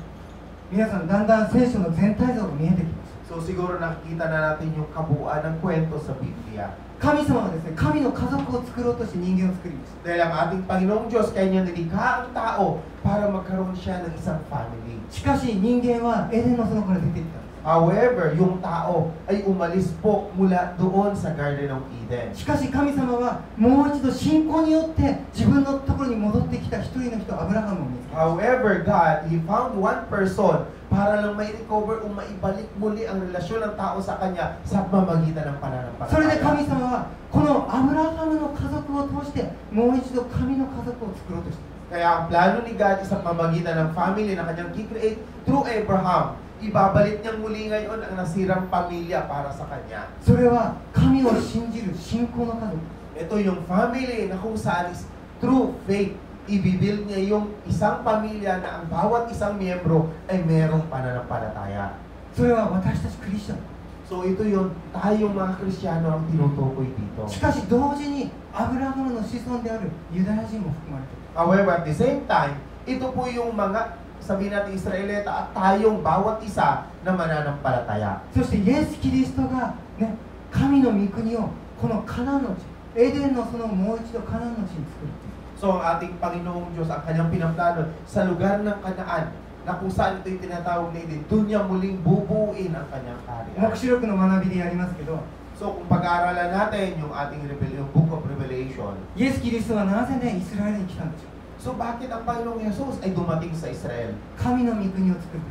皆さん、だんだん聖書の全体像が見えてきます。 So siguro nakikita na natin yung kabuuan ng kwento sa Biblia. 神様はですね、神の家族を作ろうとして人間を作りました。 Dahil ang ating Panginoong Diyos, kaya niya nilikha ang tao para magkaroon siya ng isang family. しかし人間はエデンの園から出ていったんです。 However, yung tao ay umalis po mula doon sa Garden of Eden. しかし神様はもう一度信仰によって自分のところに戻ってきた一人の人、アブラハムを見つけました。 However, God, He found one person para lang may recover o maibalik muli ang relasyon ng tao sa Kanya sa pamamagitan ng それで pananampalataya. 神様はこのアブラハムの家族を通してもう一度神の家族を作ろうとしています。 Kaya ang plano ni God is sa pamamagitan ng family na Kanyang kikreate through Abraham. Ibabalik niyang muli ngayon ang nasirang pamilya para sa Kanya. それは神を信じる信仰の家族。 Ito yung family na kung saan is through faith, ibibuild niya yung isang pamilya na ang bawat isang miyembro ay merong pananampalataya. それは私たちクリスチャン。 So ito yun, tayong mga Kristiyano ang tinutukoy dito. しかし同時にアブラハムの子孫であるユダヤ人も含まれている。 However, at the same time, ito po yung mga, sabihin natin Israelita at tayong bawat isa na mananampalataya. そしてイエス・キリストが、ね、神の御国をこのカナンの地、エデンのそのもう一度カナンの地に作るっていう。 So ang ating Panginoong Diyos, ang kanyang pinaplano sa lugar ng Kanaan, na kung saan ito yung tinatawag na Eden, doon niya muling bubuuin ang kanyang kaharian. 黙示録の学びでやりますけど、 So kung pag-aaralan natin yung ating yung Book of Revelation, イエス・キリストはなぜね、イスラエルに来たんでしょう。 so bakit ang Panginoong Jesus ay dumating sa Israel? 神の御国を作る。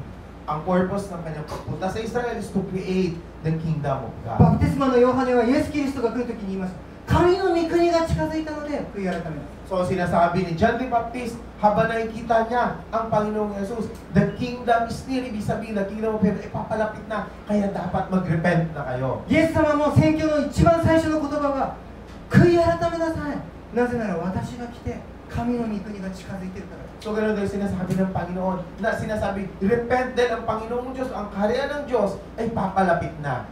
Ang purpose ng kanyang pagpunta sa Israel is to create the kingdom of バ God. プテスマのヨハネはイエス・キリストが来るときに言いました。神の御国が近づいたので悔い改めます。 So sinasabi ni John the Baptist, habang nakikita niya ang Panginoong Jesus, the kingdom is near, ibig sabihin, the kingdom of heaven, ipapalapit na, kaya dapat mag-repent na kayo. イエス様も宣教の一番最初の言葉は悔い改めなさい。なぜなら私が来て神の御国が近づいているから。 So ganoon din sinasabi ng Panginoon, na sinasabi, repent din ang Panginoong Diyos, ang kaharian ng Diyos ay papalapit na.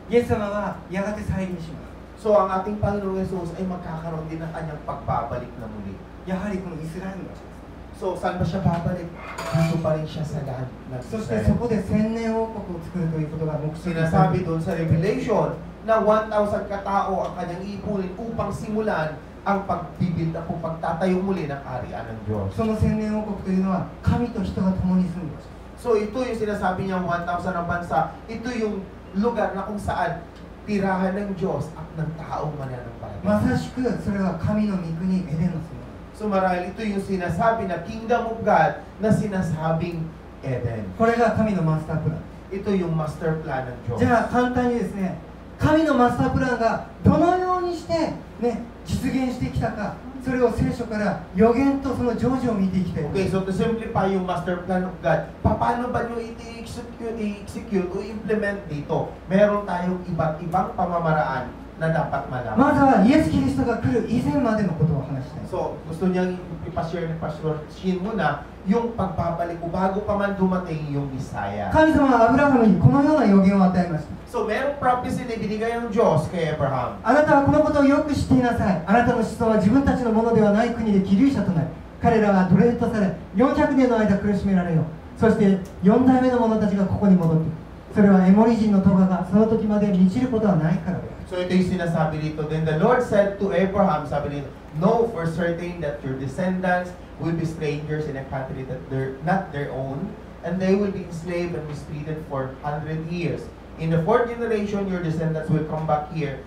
イエス様はやがて再臨します。 So ang ating Panginoong Jesus ay magkakaroon din ng kanyang pagbabalik na muli. やはりこのイスラエルの地です。 So saan ba siya babalik? Dito pa rin siya sa land ng そしてそ Israel. こで千年王国を作るということが目標です。 Sinasabi doon sa Revelation na 1,000 katao ang kanyang ipunin upang simulan ang pagbibuild at pagtatayo muli ng kaharian ng Diyos. その千年王国というのは神と人が共に住む場所。 So ito yung sinasabi niya 1,000 na bansa. Ito yung lugar na kung saan tirahan ng Diyos at ng taong ま mananampalataya. さしくそれは神の御国エデンの住む。 So marahil ito yung sinasabi na Kingdom of God na sinasabing Eden. これが神のマスタープラン。 Ito yung master plan ng Diyos. じゃあ簡単にですね、神のマスタープランがどのようにして、ね、実現してきたか、それを聖書から予言とその成就を見ていきたい。 Okay, so to simplify yung master plan of God, paano ba nyo i-execute o implement dito? Meron tayong iba't ibang pamamaraan na dapat ま malaman. ずはイエス・キリストが来る以前までのことを話したい。 So, gusto niyang ipashare ni Pastor Shin muna yung pagbabalik o bago pa man dumating yung Messiah. 神様はアブラハムにこのような予言を与えました。 So, merong prophecy na binigay ng Diyos kay Abraham. あなたはこのことをよく知っていなさい。あなたの子孫は自分たちのものではない国で寄留者となり、彼らは奴隷とされ400年の間苦しめられよう。そして4代目の者たちがここに戻ってくる。それはエモリ人のトガがその時まで満ちることはないからである。 So, ito yung sinasabi dito. Then the Lord said to Abraham, sabi nito, know for certain that your descendants will be strangers in a country that they're not their own, and they will be enslaved and mistreated for 100 years. In the fourth generation, your descendants will come back here,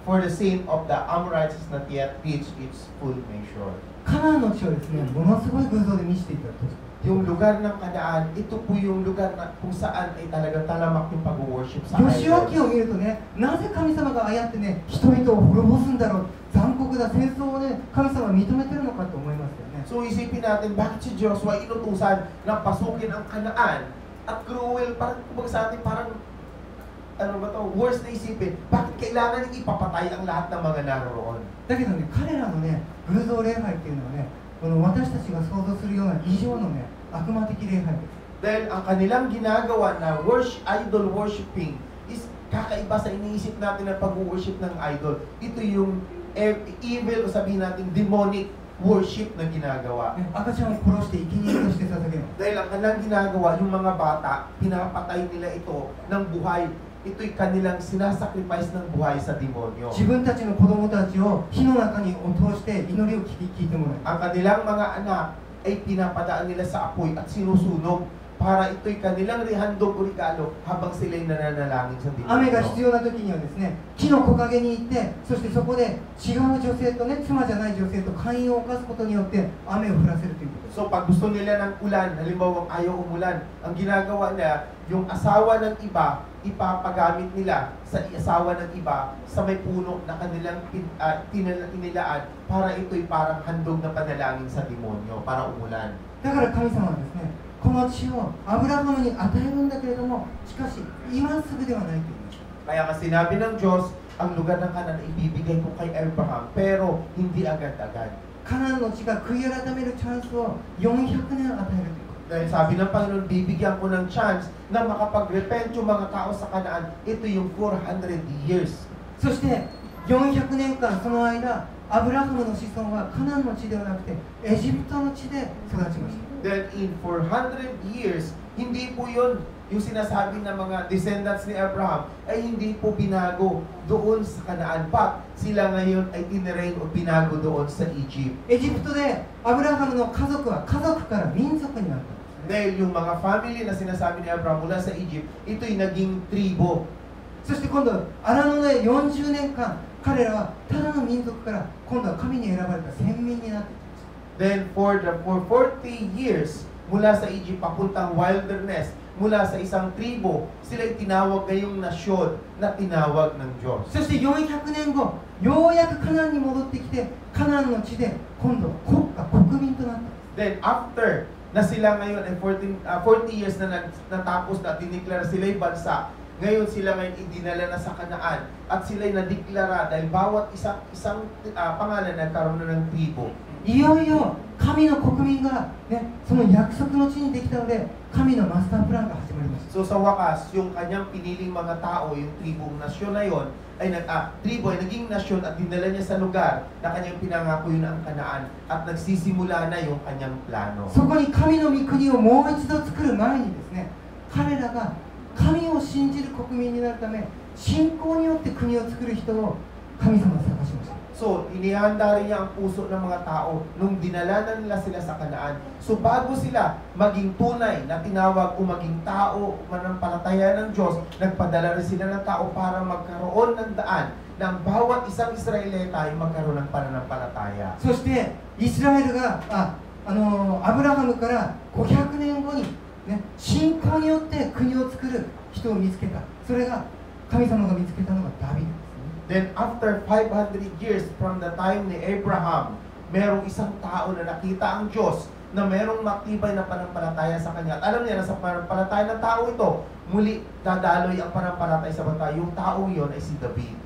for the sin of the Amorites has not yet reached its full measure. カナンの地はですね、ものすごい偶像で満ちていたと。 Yung lugar ng Kanaan, ito po yung lugar na kung saan ay talagang talamak yung pag-worship sa 義明 idol. を見るとね、なぜ神様がああやってね、人々を滅ぼすんだろう、残酷だ、戦争をね、神様は認めてるのかと思いますよね。 So isipin natin, bakit si Joshua inutusan na pasukin ang Kanaan at cruel, parang kumbaga sa atin, parang ano ba to, worst na isipin, bakit kailangan ipapatay ang lahat ng mga naroroon? だけどね、彼らのね、偶像礼拝っていうのはね、この私たちが想像するような異常のね、悪魔的礼拝です。 Dahil ang kanilang ginagawa na idol worshiping is kakaiba sa iniisip natin na pag-worship ng idol. Ito yung evil o sabihin natin demonic worship na ginagawa. 赤ちゃんを殺して生贄として捧げる。 Dahil ang kanilang ginagawa, yung mga bata, pinapatay nila ito ng buhay. Ito'y kanilang sinasacrifice ng buhay sa demonyo. 自分たちの子供たちを火の中に落として祈りを聞いてもらう。 Ang kanilang mga anak ay pinapadaan nila sa apoy at sinusunog para ito'y kanilang handog o regalo habang sila'y nananalangin sa 雨が demonyo. 必要な時にはですね、木の木陰に行って、そしてそこで違う女性とね、妻じゃない女性と寛容を犯すことによって雨を降らせるということです。 So pag gusto nila ng ulan, halimbawa ayaw umulan, ang ginagawa nila, yung asawa ng iba, ipapagamit nila sa asawa ng iba sa may puno na kanilang tinilaan para ito'y parang handog na panalangin sa demonyo para umulan. だから神様はですね、この地をアブラハムに与えるんだけれども、しかし今すぐではないと言いました。 Kaya nga sinabi ng Diyos, ang lugar ng Kanaan ibibigay ko kay Abraham, pero hindi agad-agad. カナンの地が悔い改めるチャンスを400年与えるということ。Dahil sabi ng Panginoon, bibigyan ko ng chance na makapag-repent yung mga tao sa Kanaan. Ito yung 400 years. そして400年間その間アブラハムの子孫はカナンの地ではなくてエジプトの地で育ちました。 Then in 400 years, hindi po yun yung sinasabi ng mga descendants ni Abraham ay hindi po binago doon sa Kanaan. But sila ngayon ay tinirain o binago doon sa Egypt. エジプトでアブラハムの家族は家族から民族になったんですね。 Dahil yung mga family na sinasabi ni Abraham mula sa Egypt, ito'y naging tribo. そして今度荒野で40年間彼らはただの民族から今度は神に選ばれた先民になっていきました。 Then for 40 years, mula sa Egypt papuntang wilderness, mula sa isang tribo, sila'y tinawag ngayong nasyon na tinawag ng Diyos. そして400年後ようやくカナンに戻ってきてカナンの地で今度国家国民となったんです。 Then after na sila ngayon ay 40 years na natapos na diniklara sila'y bansa, ngayon sila ngayon idinala na sa Kanaan at sila'y nadeklara dahil bawat isang pangalan nagkaroon na ng tribo. いよいよ神の国民が、ね、その約束の地にできたので神のマスタープランが始まりました。 So sa wakas, yung kanyang piniling mga tao, yung tribong nasyon na yon, ay tribo ay naging nasyon at dinala niya sa lugar na kanyang pinangako yun ang Kanaan at nagsisimula na yung kanyang plano. そこに神の御国をもう一度作る前にですね、彼らが神を信じる国民になるため信仰によって国を作る人を神様は探しました。 So, inihanda rin niya ang puso ng mga tao nung dinala na nila sila sa Kanaan. So, bago sila maging tunay na tinawag o maging tao, manampalataya ng Diyos, nagpadala rin sila ng tao para magkaroon ng daan na ang bawat isang Israelita ay magkaroon ng pananampalataya. そしてイスラエルがアブラハムから500年後に、ね、信仰によって国を作る人を見つけた。それが神様が見つけたのがダビデです。 Then after 500 years from the time ni Abraham, merong isang tao na nakita ang Diyos na merong matibay na panampalataya sa kanya. At alam niya na sa panampalataya ng tao ito, muli dadaloy ang panampalataya sa bata. Yung tao yon ay si David.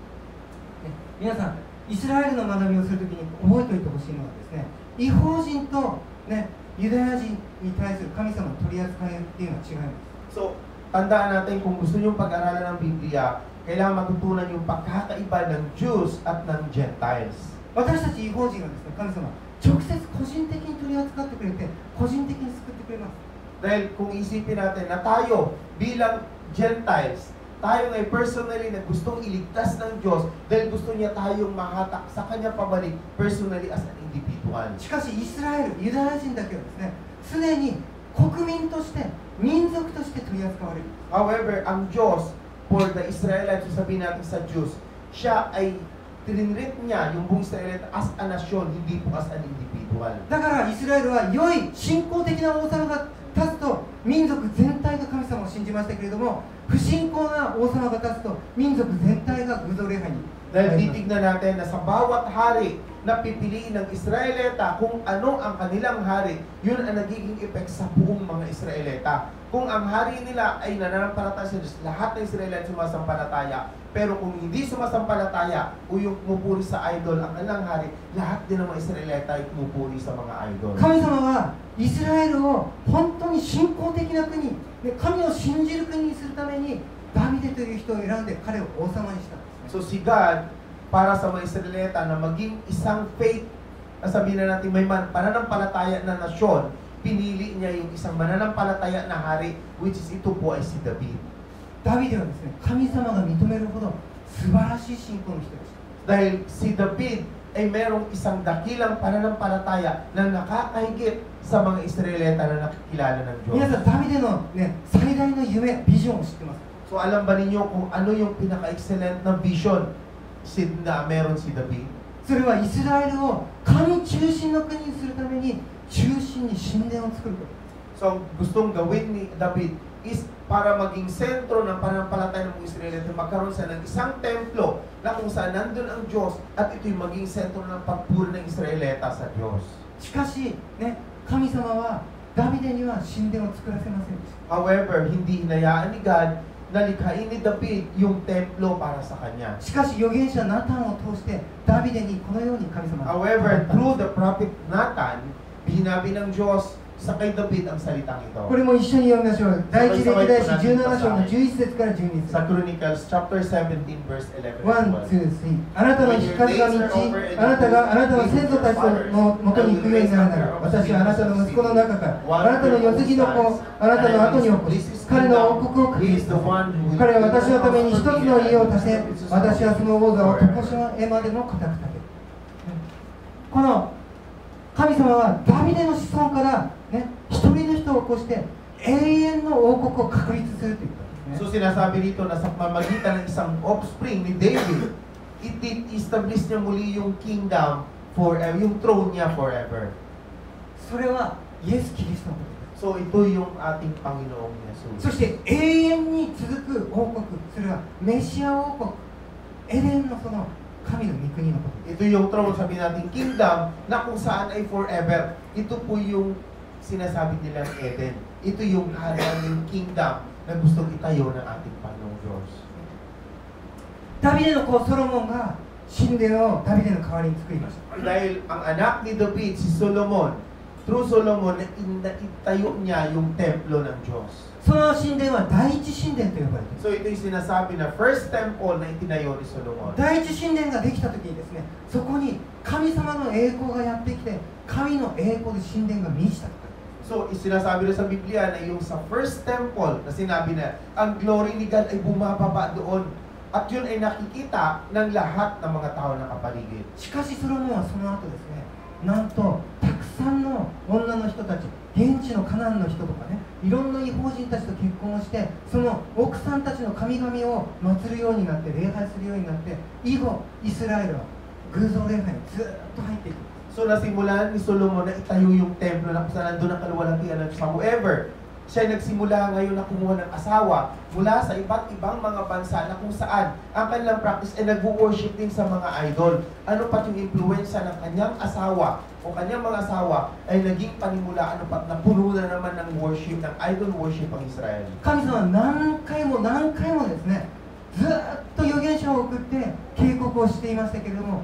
皆さん、イスラエルの学びをするときに覚えておいてほしいのはですね、異邦人と、ね、ユダヤ人に対する神様の取り扱いっていうのは違います。 So, tandaan natin kung gusto niyong pag-aralan ng Biblia, kailangan matutunan yung pagkakaiba ng Jews at ng Gentiles. 私たち異邦人はですね、神様直接個人的に取り扱ってくれて個人的に救ってくれます。 Dahil kung isipin natin na tayo bilang Gentiles, tayo ay personally na gustong iligtas ng Diyos dahil gusto niya tayong mahatak sa Kanya pabalik personally as an individual. しかしイスラエル、ユダヤ人だけはですね、常に国民として民族として取り扱われる。 However, ang Diyos for the Israelites, sabihin natin sa Jews, siya ay tinreat niya yung buong Israelite as a nation, hindi po as an individual. だからイスラエルは良い信仰的な王様が立つと民族全体が神様を信じましたけれども、不信仰な王様が立つと民族全体が偶像礼拝に。 Dahil titignan natin na sa bawat hari na pipiliin ng Israelita kung ano ang kanilang hari, yun ang nagiging effect sa buong mga Israelita. Kung ang hari nila ay nananampalataya sa Diyos, lahat ng Israelita sumasampalataya. Pero kung hindi sumasampalataya o yung pumupuri sa idol ang kanilang hari, lahat din ng mga Israelita ay pumupuri sa mga idol. 神様はイスラエルを本当に信仰的な国、神を信じる国にするためにダビデという人を選んで彼を王様にしたんですね。 So si God, para sa mga Israelita na maging isang faith, sabihin na natin may pananampalataya na nasyon, pinili niya yung isang mananampalataya na hari, which is ito po ay si David. ダビデはですね、神様が認めるほど素晴らしい信仰の人でした。 Dahil si David ay merong isang dakilang pananampalataya na nakakahigit sa mga Israelita na nakikilala ng Diyos. 皆さん、ダビデの、ね、最大の夢、ビジョンを知ってます。 So alam ba ninyo kung ano yung pinaka-excellent na vision na meron si David? それはイスラエルを神中心の国にするために中心に神殿を作ることです。 So gustong gawin ni David is para maging sentro ng pananampalataya ng mga Israelita, magkaroon siya ng isang templo na kung saan nandun ang Diyos at ito'y maging sentro ng pagpuri ng Israelita sa Diyos. しかし、ね、神様はダビデには神殿を作らせませんでした。 However, hindi hinayaan ni God na likhain ni David yung templo para sa kanya. しかし預言者ナタンを通してダビデにこのように神様が However, through the prophet Nathan, binabi ng Diyos sa kay David ang salitang ito. これも一緒に読みましょう。第一歴代史17章の11節から12節。 Sa Chronicles chapter 17 verse 11. 1、2、3。あなたの光が満ち、あなたの先祖たちのもとに行くようになるなら、私はあなたの息子の中から、あなたの世継ぎの子、あなたの後に起こし、彼の王国を確立させ、彼は私のために一つの家を建て、私はその王座を常しの絵までの固く立てる。この神様はダビデの子孫から、ね、一人の人を起こして永遠の王国を確立するということですね。 So sinasabi dito na sa pamamagitan ng isang offspring ni David, i-establish niya muli yung kingdom forever, yung throne niya forever. それはイエス・キリストのことです。 So ito yung ating Panginoong Jesus. そして永遠に続く王国、それはメシア王国、エデンのその神の御国のことです。 Ito yung throne, sabi natin kingdom, na kung saan ay forever. Ito po yung sinasabi nilang Eden. Ito yung halagang kingdom na gustong itayo ng ating Panginoong Diyos. ダビデの子ソロモンが神殿をダビデの代わりに作りました。 Dahil ang anak ni David, si Solomon, through Solomon, itayo niya yung templo ng Diyos. その神殿は第一神殿と呼ばれています。 So ito yung sinasabi na first temple na itinayo ni Solomon. 第一神殿ができた時にですね、そこに神様の栄光がやってきて、神の栄光で神殿が満ちたと。 So isinasabi rin sa Biblia na yung sa first temple na sinabi na ang glory ni God ay bumababa doon. At yun ay nakikita ng lahat ng mga tao na kapaligid. しかしソロモンはその後ですね、なんとたくさんの女の人たち、現地のカナンの人とかね、いろんな異邦人たちと結婚をして、その奥さんたちの神々を祀るようになって、礼拝するようになって、以後イスラエルは偶像礼拝にずっと入っていく。 So nasimulan ni Solomon na itayo yung templo na kung saan nandun ang kaluwalhatian ng Diyos. However, siya nagsimula ngayon na kumuha ng asawa mula sa iba't ibang mga bansa na kung saan ang kanilang practice ay nag-worship din sa mga idol. Ano pat yung influensya ng kanyang asawa o kanyang mga asawa ay naging panimula, ano pat napuno na naman ng worship, ng idol worship ang Israel. 神様は何回もですね、ずっと預言者を送って警告をしていましたけれども、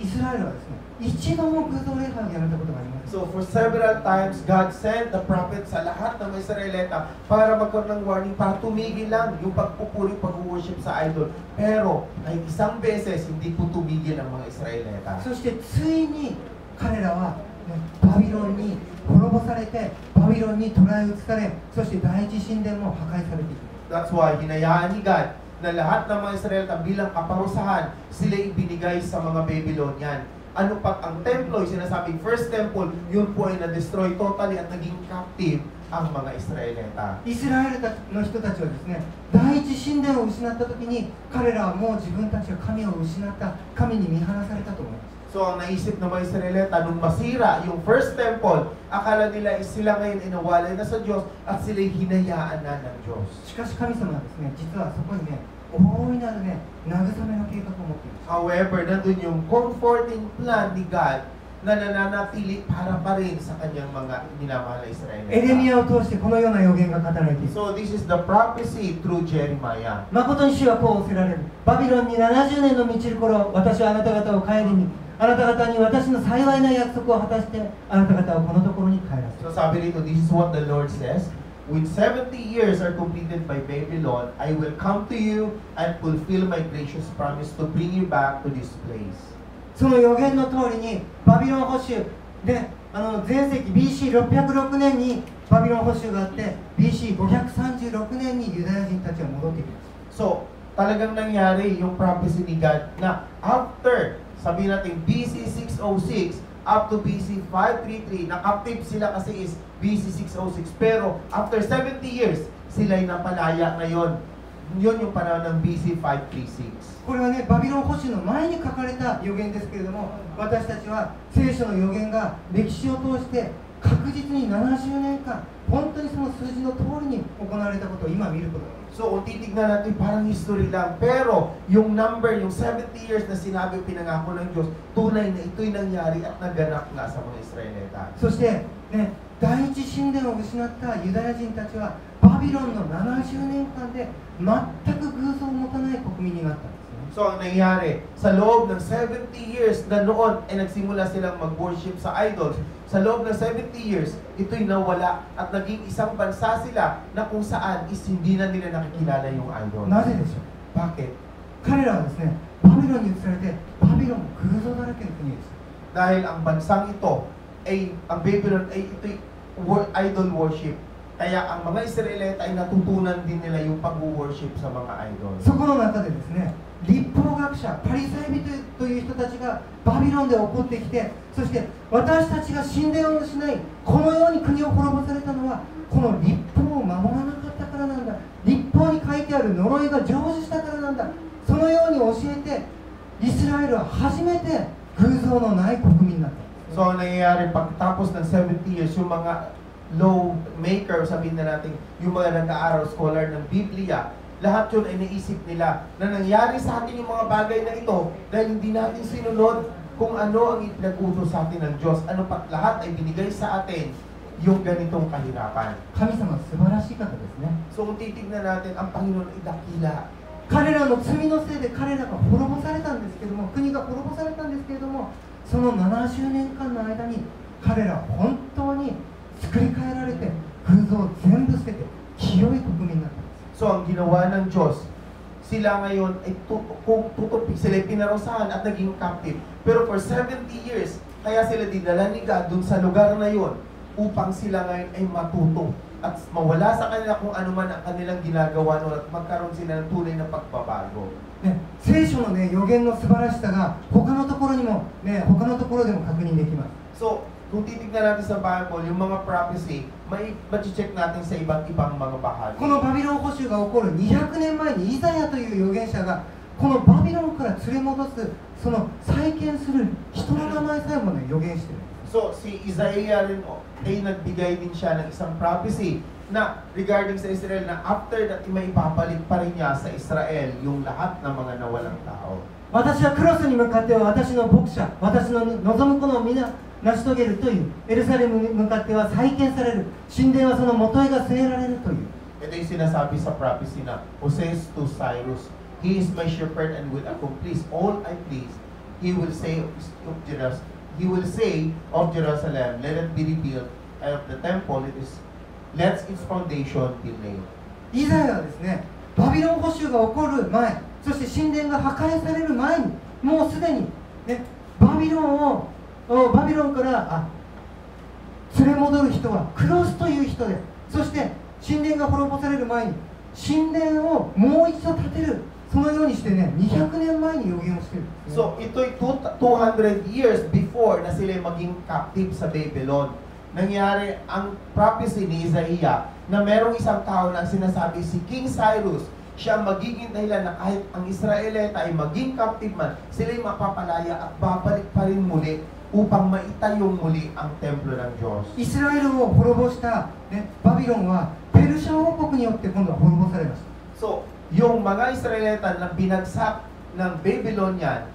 イスラエルはですね、一度も偶像礼拝をやめたことがありません。 So for several times, God sent the prophet sa lahat ng mga Israelita para magkaroon ng warning, para tumigil lang yung pagpupuri, pag-worship sa idol. Pero ay isang beses, hindi po tumigil ang mga Israelita. そしてついに彼らは、ね、バビロンに滅ぼされて、バビロンに捕らえ移され、そして第一神殿も破壊されていく。 That's why hinayaan ni God na lahat ng mga Israelita bilang kaparusahan, sila ibinigay sa mga Babylonian. Ano pat ang templo, yung sinasabing first temple, yun po ay na-destroy totally at naging captive ang mga Israelita. イスラエルの人たちはですね、第一神殿を失った時に、彼らはもう自分たちが神を失った、神に見放されたと思います。 So ang naisip ng mga Israelita, nung masira yung first temple, akala nila sila ngayon inawalay na sa Diyos at sila'y hinayaan na ng Diyos. しかし神様はですね、実はそこにね、大いなるね、慰めの計画を持っています。 However, nandun yung comforting plan ni God na nananatili para pa rin sa kanyang mga minamahal na エレミ Israelita. ヤを通してこのような予言が語られています。 So this is the prophecy through Jeremiah. 誠に主はこう仰せられる。バビロンに70年の満ちる頃、私はあなた方を帰りに、あなた方に私の幸いな約束を果たして、あなた方をこのところに帰らせる。 So sabi rito, this is what the Lord says. When 70 years are completed by Babylon, I will come to you and fulfill my gracious promise to bring you back to this place. その予言の通りに、バビロン捕囚で、前世紀 BC606 年にバビロン捕囚があって、BC536 年にユダヤ人たちは戻ってきます。 So, talagang nangyari yung prophecy ni God na after, sabihin natin, BC 606 up to BC 533, na-captive sila kasi is BC 606. Pero after 70 years, sila'y napalaya ngayon. Yun yung panahon ng BC 536. これはね、バビロン捕囚の前に書かれた予言ですけれども、私たちは聖書の予言が歴史を通して確実に70年間、本当にその数字の通りに行われたことを今見ることができます。 So, kung titignan natin, parang history lang. Pero, yung number, yung 70 years na sinabi o pinangako ng Diyos, tunay na ito'y nangyari at naganap nga sa mga Israelita. そして、ね、第一神殿を失ったユダヤ人たちはバビロンの70年間で全く偶像を持たない国民になったんですね。So ang nangyari, sa loob ng 70 years na noon ay nagsimula silang mag-worship sa idols. Sa loob ng 70 years, ito'y nawala at naging isang bansa sila na kung saan is hindi na nila nakikilala yung idol. なぜでしょう。 Bakit? 彼らはですね、バビロンに移されて、バビロン偶像だらけの国です。 Dahil ang bansang ito ay, ang Babylon ay ito'y idol worship. Kaya ang mga Israelita ay natutunan din nila yung pag-worship sa mga idol. そこの中でですね、立法学者、パリサイ人という人たちがバビロンで起こってきて、そして私たちが神殿を失い、このように国を滅ぼされたのは、この立法を守らなかったからなんだ。立法に書いてある呪いが成就したからなんだ。そのように教えて、イスラエルは初めて偶像のない国民になったんです。 So, ang nangyayari pagkatapos ng 70 years, yung mga law maker, sabihin na natin, yung mga nag-aaral, scholar ng Biblia, lahat yun ay naisip nila na nangyari sa atin yung mga bagay na ito dahil hindi natin sinunod kung ano ang ipinag-utos sa atin ng Diyos. Ano pat lahat ay binigay sa atin yung ganitong kahirapan. 神様は素晴らしい方ですね。 So, kung titignan natin, ang Panginoon ay dakila. 彼らの罪のせいで彼らが滅ぼされたんですけども、国が滅ぼされたんですけれども、その70年間の間に彼らは本当に作り変えられて偶像を全部捨てて清い国民になったんです。 So, ang ginawa ng Diyos, sila ngayon ay tutupi, sila ay pinarusahan at naging captive. Pero for 70 years, kaya sila dinala ni God dun sa lugar na yon upang sila ngayon ay matuto at mawala sa kanila kung ano man ang kanilang ginagawa noon at magkaroon sila ng tunay na pagbabago. ね、聖書の、ね、予言の素晴らしさが他のところにも、ね、他のところでも確認できます。 So, kung titignan natin sa Bible, yung mga prophecy, ma-check natin sa iba't ibang mga bahagi. このバビロン捕囚が起こる200年前にイザヤという預言者がこのバビロンから連れ戻すその再建する人の名前さえも、ね、予言してるんです。 So, si Isaiah rin ay nagbigay din siya ng isang prophecy na regarding sa Israel na after that, may ipapalik pa rin niya sa Israel yung lahat ng mga nawalang tao. 私はクロスに向かっては私の牧者、私の望むことを皆成し遂げるという、エルサレムに向かっては再建される、神殿はその元へが据えられるという。 Ito yung sinasabi sa prophecy na Hoseas to Cyrus, He is my shepherd and will accomplish all I please. He will say of Jerusalem, let it be rebuilt, and of the temple, let its foundation be laid. イザヤはですね、バビロン捕囚が起こる前、そして神殿が破壊される前に、もうすでに、ね、バビロンから連れ戻る人はクロスという人で、そして神殿が滅ぼされる前に神殿をもう一度建てる、そのようにしてね、200年前に予言をしている。 So, ito'y 200 years before na sila maging captive sa Babylon. Nangyari ang prophecy ni Isaiah na merong isang tao na sinasabi si King Cyrus, siya magiging dahilan na kahit ang Israelita ay maging captive man, sila'y mapapalaya at babalik pa rin muli upang maitayong muli ang templo ng Diyos. イスラエルを滅ぼした、ね、バビロンはペルシャ王国によって今度は滅ぼされました。 So, yung mga Israelita na binagsak ng Babylonian,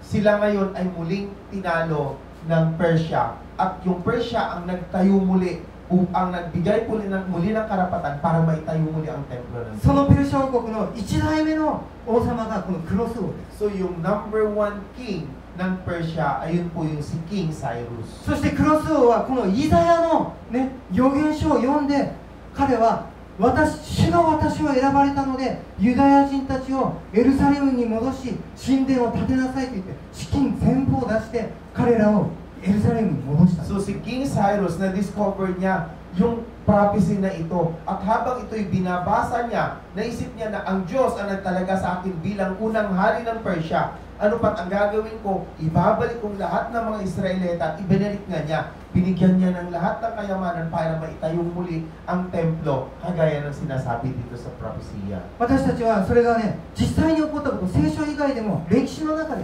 sila ngayon ay muling tinalo ng Persia. At yung Persia ang nagtayo muli, ang nagbigay muli ng karapatan para maitayo muli ang templo ng Diyos. そのペルシャ王国の1代目の王様がこのクロス王です。 So, yung number one king ng Persia, ayun po yung si King Cyrus. そしてクロス王はこのイザヤの、ね、預言書を読んで、彼は主が私を選ばれたのでユダヤ人たちをエルサレムに戻し神殿を建てなさいと言って資金全部を出して彼らをエルサレムに戻した。 So si King Cyrus na-discover niya yung prophecy na ito at habang ito'y binabasa niya, naisip niya na ang Diyos ang nagtalaga sa akin bilang unang hari ng Persia. Ano pat ang gagawin ko? Ibabalik kong lahat ng mga Israelita at ibinalik nga niya. Binigyan niya ng lahat ng kayamanan para maitayong muli ang templo, kagaya ng sinasabi dito sa propesya. 私たちはそれがね、実際に起こったこと、聖書以外でも歴史の中で、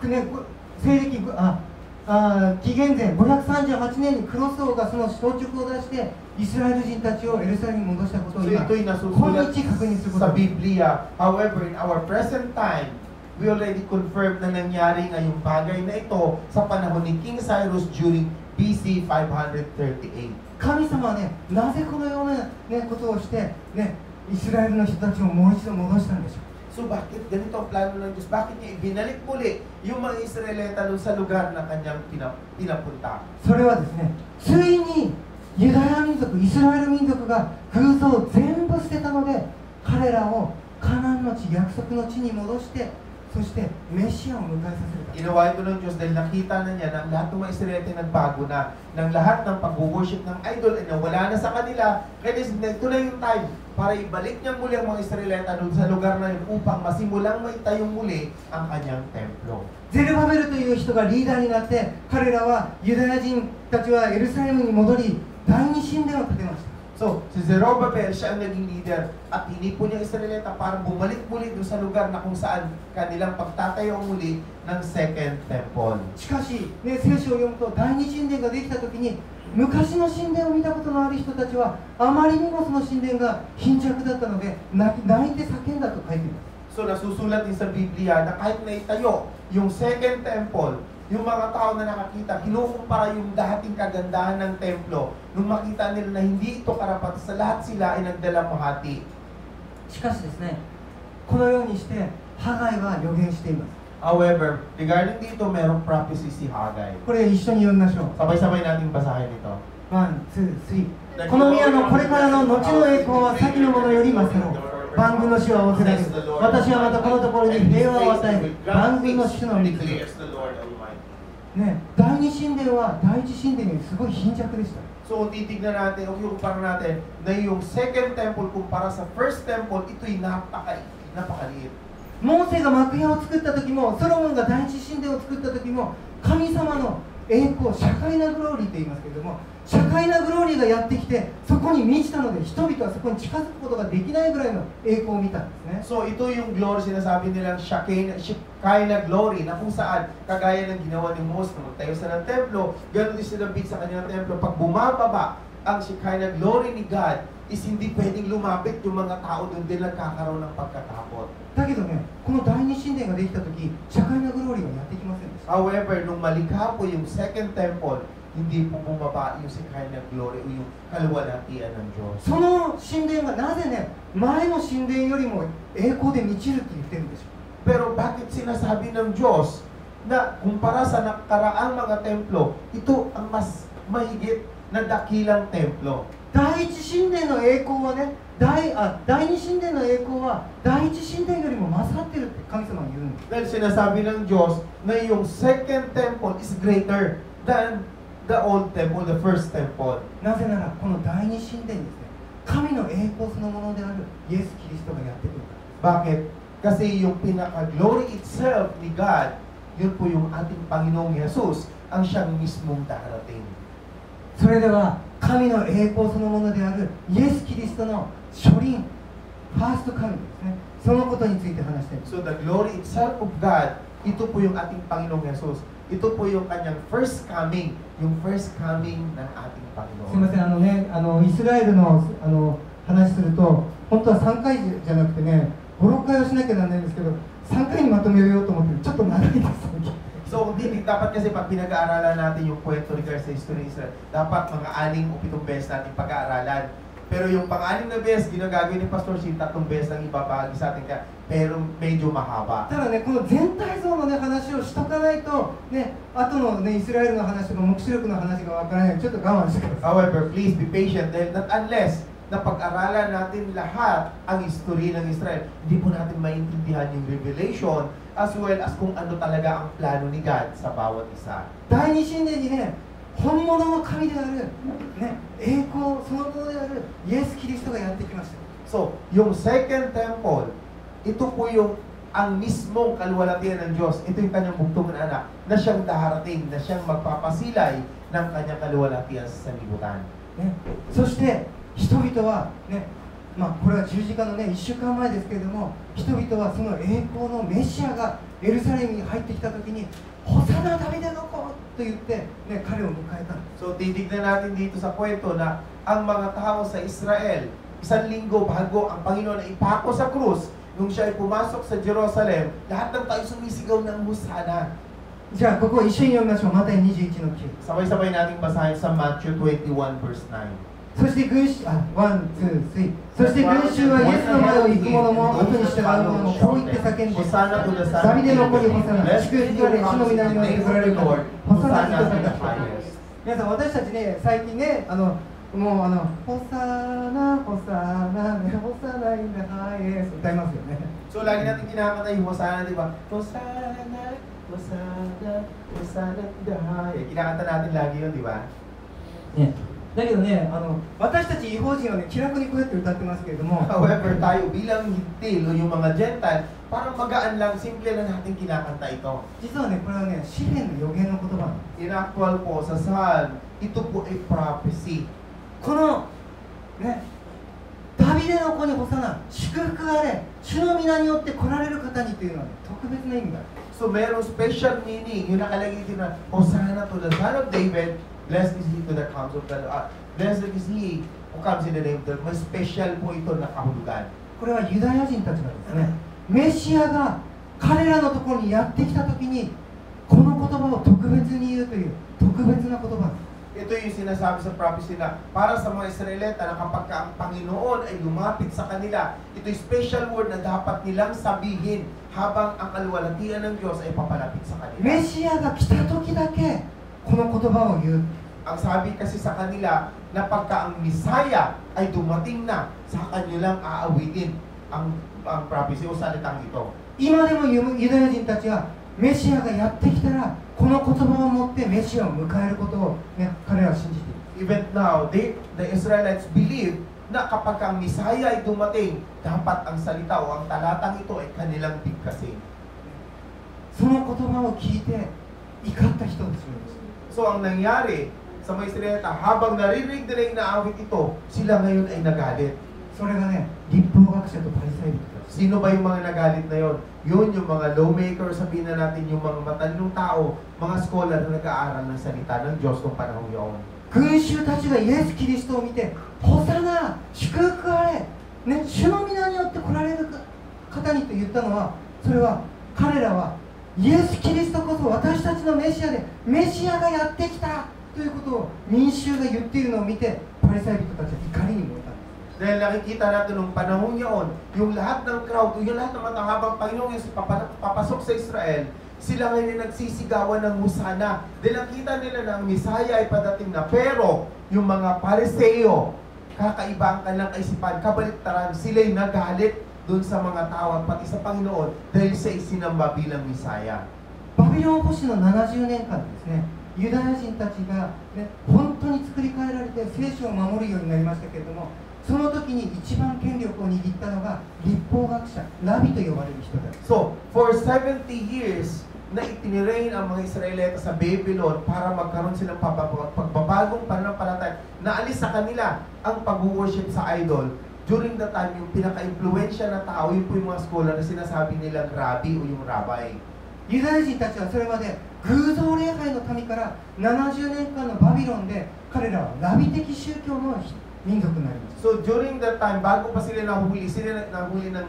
ね、紀元前538年にクロス王がその消直を出してイスラエル人たちをエルサレムに戻したことを So 今 ito'y 今 nasusulat 日確認すること sa ができる。 Biblia. However, in our present time, we already confirmed na nangyari nga yung bagay na ito sa panahon ni King Cyrus during BC 538. 神様はね、なぜこのような、ね、ことをして、ね、イスラエルの人たちをもう一度戻したんでしょう。So bakit ganito ang plano ng Diyos? Bakit niya ibinalik muli yung mga Israelita doon sa lugar na kanyang pinapunta? それはですね、ついにユダヤ民族、イスラエル民族が偶像を全部捨てたので、彼らをカナンの地、約束の地に戻して、そしてメシアを迎えさせるため。 Ginawa ito ng Diyos dahil nakita na niya na ang lahat ng mga Israelita ay nagbago na, ng lahat ng pag-worship ng idol ay nawala na sa kanila. Kaya ito na yung time para ibalik niya muli ang mga Israelita doon sa lugar na yun upang masimulang maitayong muli ang kanyang templo. ゼルバベルという人がリーダーになって、彼らはユダヤ人たちはエルサレムに戻り、第二神殿を建てました。 So, si Zerubbabel, siya ang naging leader at hinipon niya Israelita para bumalik muli doon sa lugar na kung saan kanilang pagtatayo muli ng second temple. しかし、ね、聖書を読むと第二神殿ができた時に昔の神殿を見たことのある人たちはあまりにもその神殿が貧弱だったので泣いて叫んだと書いています。 So, nasusulat din sa Biblia na kahit naitayo yung second temple, yung mga tao na nakakita, kinukumpara yung dating kagandahan ng templo nung makita nila na hindi ito karapat sa lahat sila ay nagdalamhati. しかしですね、このようにしてハガイは予言しています。 However, regarding dito, merong prophecy si Haggai. これ一緒に読みましょう。 Sabay-sabay nating basahin ito. 1、2、3。この宮のこれからの後の栄光は先のものより勝る。万軍の主は仰せられる。私はまたこのところに平和を与える。万軍の主の御手。ね、第二神殿は第一神殿よりすごい貧弱でした。 So kung titignan natin, o kumpara natin, na yung second temple kumpara sa first temple, ito'y napakaliit. モーセが幕屋を作った時も、ソロモンが第一神殿を作った時も、神様の栄光、社会なグローリーと言いますけれども、社会なグローリーがやってきて、そこに満ちたので、人々はそこに近づくことができないぐらいの栄光を見たんですね。 So ito yung glory, sinasabi nilang Shekinah glory, na kung saan, kagaya ng ginawa ni Moses na magtayo sa ng templo, ganoon din si David sa kanyang templo. Pag bumababa ang Shekinah glory ni God, is hindi pwedeng lumapit yung mga tao doon din nagkakaroon ng pagkatakot. だけどね、この第二神殿ができた時、社会なグローリーはやってきませんでした。 However, nung malikha po yung second temple, hindi po bumaba yung Shekinah glory o yung kaluwalhatian ng Diyos. その神殿がなぜね、前の神殿よりも栄光で満ちるって言ってるんでしょう。 Pero bakit sinasabi ng Diyos na kumpara sa nakaraang mga templo, ito ang mas mahigit na dakilang templo? 第一神殿の栄光はね、第二神殿の栄光は第一神殿よりも勝ってるって神様は言うんです。 Dahil sinasabi ng Diyos na yung second temple is greater than the old temple, the first temple. なぜならこの第二神殿ですね、神の栄光そのものであるイエス・キリストがやってくるから。 Bakit? Kasi yung pinaka-glory itself ni God, yun po yung ating Panginoong Jesus, ang siyang mismong darating. それでは神の栄光そのものであるイエス・キリストの初臨、ファーストカミングですね、そのことについて話しています。 So the glory itself of God, ito po yung ating Panginoong Jesus. Ito po yung kanyang first coming, yung first coming ng ating すみま Panginoon. せん、イスラエルの話すると、本当は3回じゃなくてね、5、6回をしなきゃならないんですけど、3回にまとめようと思ってちょっと長いです。 So, dapat kasi pag pinag-aaralan natin yung kwento regards sa history ng Israel, dapat mga 6 o 7 beses natin pag-aaralan. Pero yung pang-6 na beses, ginagagawin ni Pastor Shin, 3 beses lang ibabahagi sa atin ka, pero medyo mahaba. ただね、この全体像のね、話をしとかないと、ね、後のね、イスラエルの話とか黙示録の話がわからないので、ちょっと我慢してください。 However, please be patient dahil not unless na pag-aralan natin lahat ang history ng Israel, hindi po natin maintindihan yung revelation as well as kung ano talaga ang plano ni God sa bawat isa. 第二神殿にね、本物の神である、ね、栄光そのものであるイエス・キリストがやってきました。 So, yung second temple, ito po yung ang mismong kaluwalhatian ng Diyos. Ito yung kanyang bugtong na anak na siyang daharating, na siyang magpapasilay ng kanyang kaluwalhatian sa sanlibutan. ね、そして人々はね、これは十字架のね、1週間前ですけれども、人々はその栄光のメシアがエルサレムに入ってきたときに、ホサナダビデの子と言って、ね、彼を迎えたんです。 So, titignan natin dito sa kwento na ang mga tao sa Israel, 1 linggo bago ang Panginoon na ipako sa krus, nung siya ay pumasok sa Jerusalem, lahat ng tao sumisigaw ng Hosana. じゃあここ一緒に読みましょう。マタイ21の9。 Sabay-sabay nating basahin sa Matthew 21 verse 9. そして群衆、ワン、ツー、スリー。そして群衆はイエスの前を行く者も後に従う者もこう言って叫んで、ダビデの子にホサナ、祝福あれ、主の皆によって来られる方、ホサナと歌った。皆さん、私たちね、最近ね、もうホサナ、ホサナ、ホサナインダハイエス歌いますよね。So, lagi natin kinakanta yung Hosanna, di ba? Hosanna, Hosanna, Hosanna in the high. Kinakanta natin lagi yun, di ba? ね、だけどね、私たち異邦人はね、気楽にこうやって歌ってますけれども、However, tayo bilang Hintil o yung mga Gentile, parang magaan lang, simple lang natin kinakanta ito. 実はね、これはね、詩篇の予言の言葉なんです。 In actual po, sa Psalm, ito po ay prophecy. このね、ダビデの子にホサナ、祝福あれ、主の皆によって来られる方にというのは、ね、特別な意味がある。 So, merong special meaning. Yung nakalagay dito na, Hosanna to the Son of David, blessed is he to the comes of the blessed is he who comes in the name of the Lord. May special po ito na kahulugan. これはユダヤ人たちがですね、メシアが彼らのところにやってきたときに、この言葉を特別に言うという特別な言葉です。 Ito yung sinasabi sa prophecy na para sa mga Israelita na kapag ang Panginoon ay lumapit sa kanila, ito yung special word na dapat nilang sabihin habang ang kalwalhatian ng Diyos ay papalapit sa kanila. メシアが来た時だけこの言葉を言う。 Ang sabi kasi sa kanila na pagka ang Misaya ay dumating na, sa kanilang aawitin ang prophecy o salitang ito. 今でもユダヤ人たちはメシアがやってきたらこの言葉を持ってメシアを迎えることを、ね、彼らは信じている。 Even now, the Israelites believe na kapag ang Misaya ay dumating, dapat ang salita o ang talatang ito ay kanilang bigkasin. その言葉を聞いて怒った人ですよ。 So ang nangyari sa mga Israelita, habang naririnig nila yung naawit ito, sila ngayon ay nagalit. それがね、立法学者とパリサイ人です。 Sino ba yung mga nagalit na yon? Yun yung mga lawmaker, sabihin na natin yung mga matalinong tao, mga scholar na nag-aaral ng salita ng Diyos noong panahon yun. 群衆たちがイエス・キリストを見て、ホサナ、祝福あれ、ね、主の皆によって来られる方にと言ったのは、それは彼らはイエス・キリストこそ私たちのメシアで、メシアがやってきたということを民衆が言っているのを見て、パリサイ人たちは怒りに燃えたんです。 Dahil nakikita natin nung panahon yun, yung lahat ng crowd, yung lahat ng matahabang Panginoong Yesus papasok sa Israel, sila ngayon nagsisigawan ng Hosanna. Dahil nakita nila na ang Misaya ay padating na. Pero yung mga Pariseo, kakaiba ang kanilang kaisipan, kabaliktaran, sila'y nagalit doon sa mga tao at pati sa Panginoon dahil siya isinamba bilang Misaya. バビロン保守の70年間ですね、ユダヤ人たちが、ね、本当に作り変えられて聖書を守るようになりましたけれども、その時に一番権力を握ったのが立法学者、ラビと呼ばれる人たち。 So, for 70 years, na itinirain ang mga Israelita sa Babylon para magkaroon silang pagbabagong pananampalataya, naalis sa kanila ang pag-worship sa idol. During the time, yung pinaka-impluensya na tao, yun po yung mga scholar na sinasabi nilang rabbi o yung rabbi. ユダヤ人たちはそれまで偶像礼拝の民から70年間のバビロンで彼らはラビ的宗教の民族になりました。 So during that time, bago pa sila nahuli ng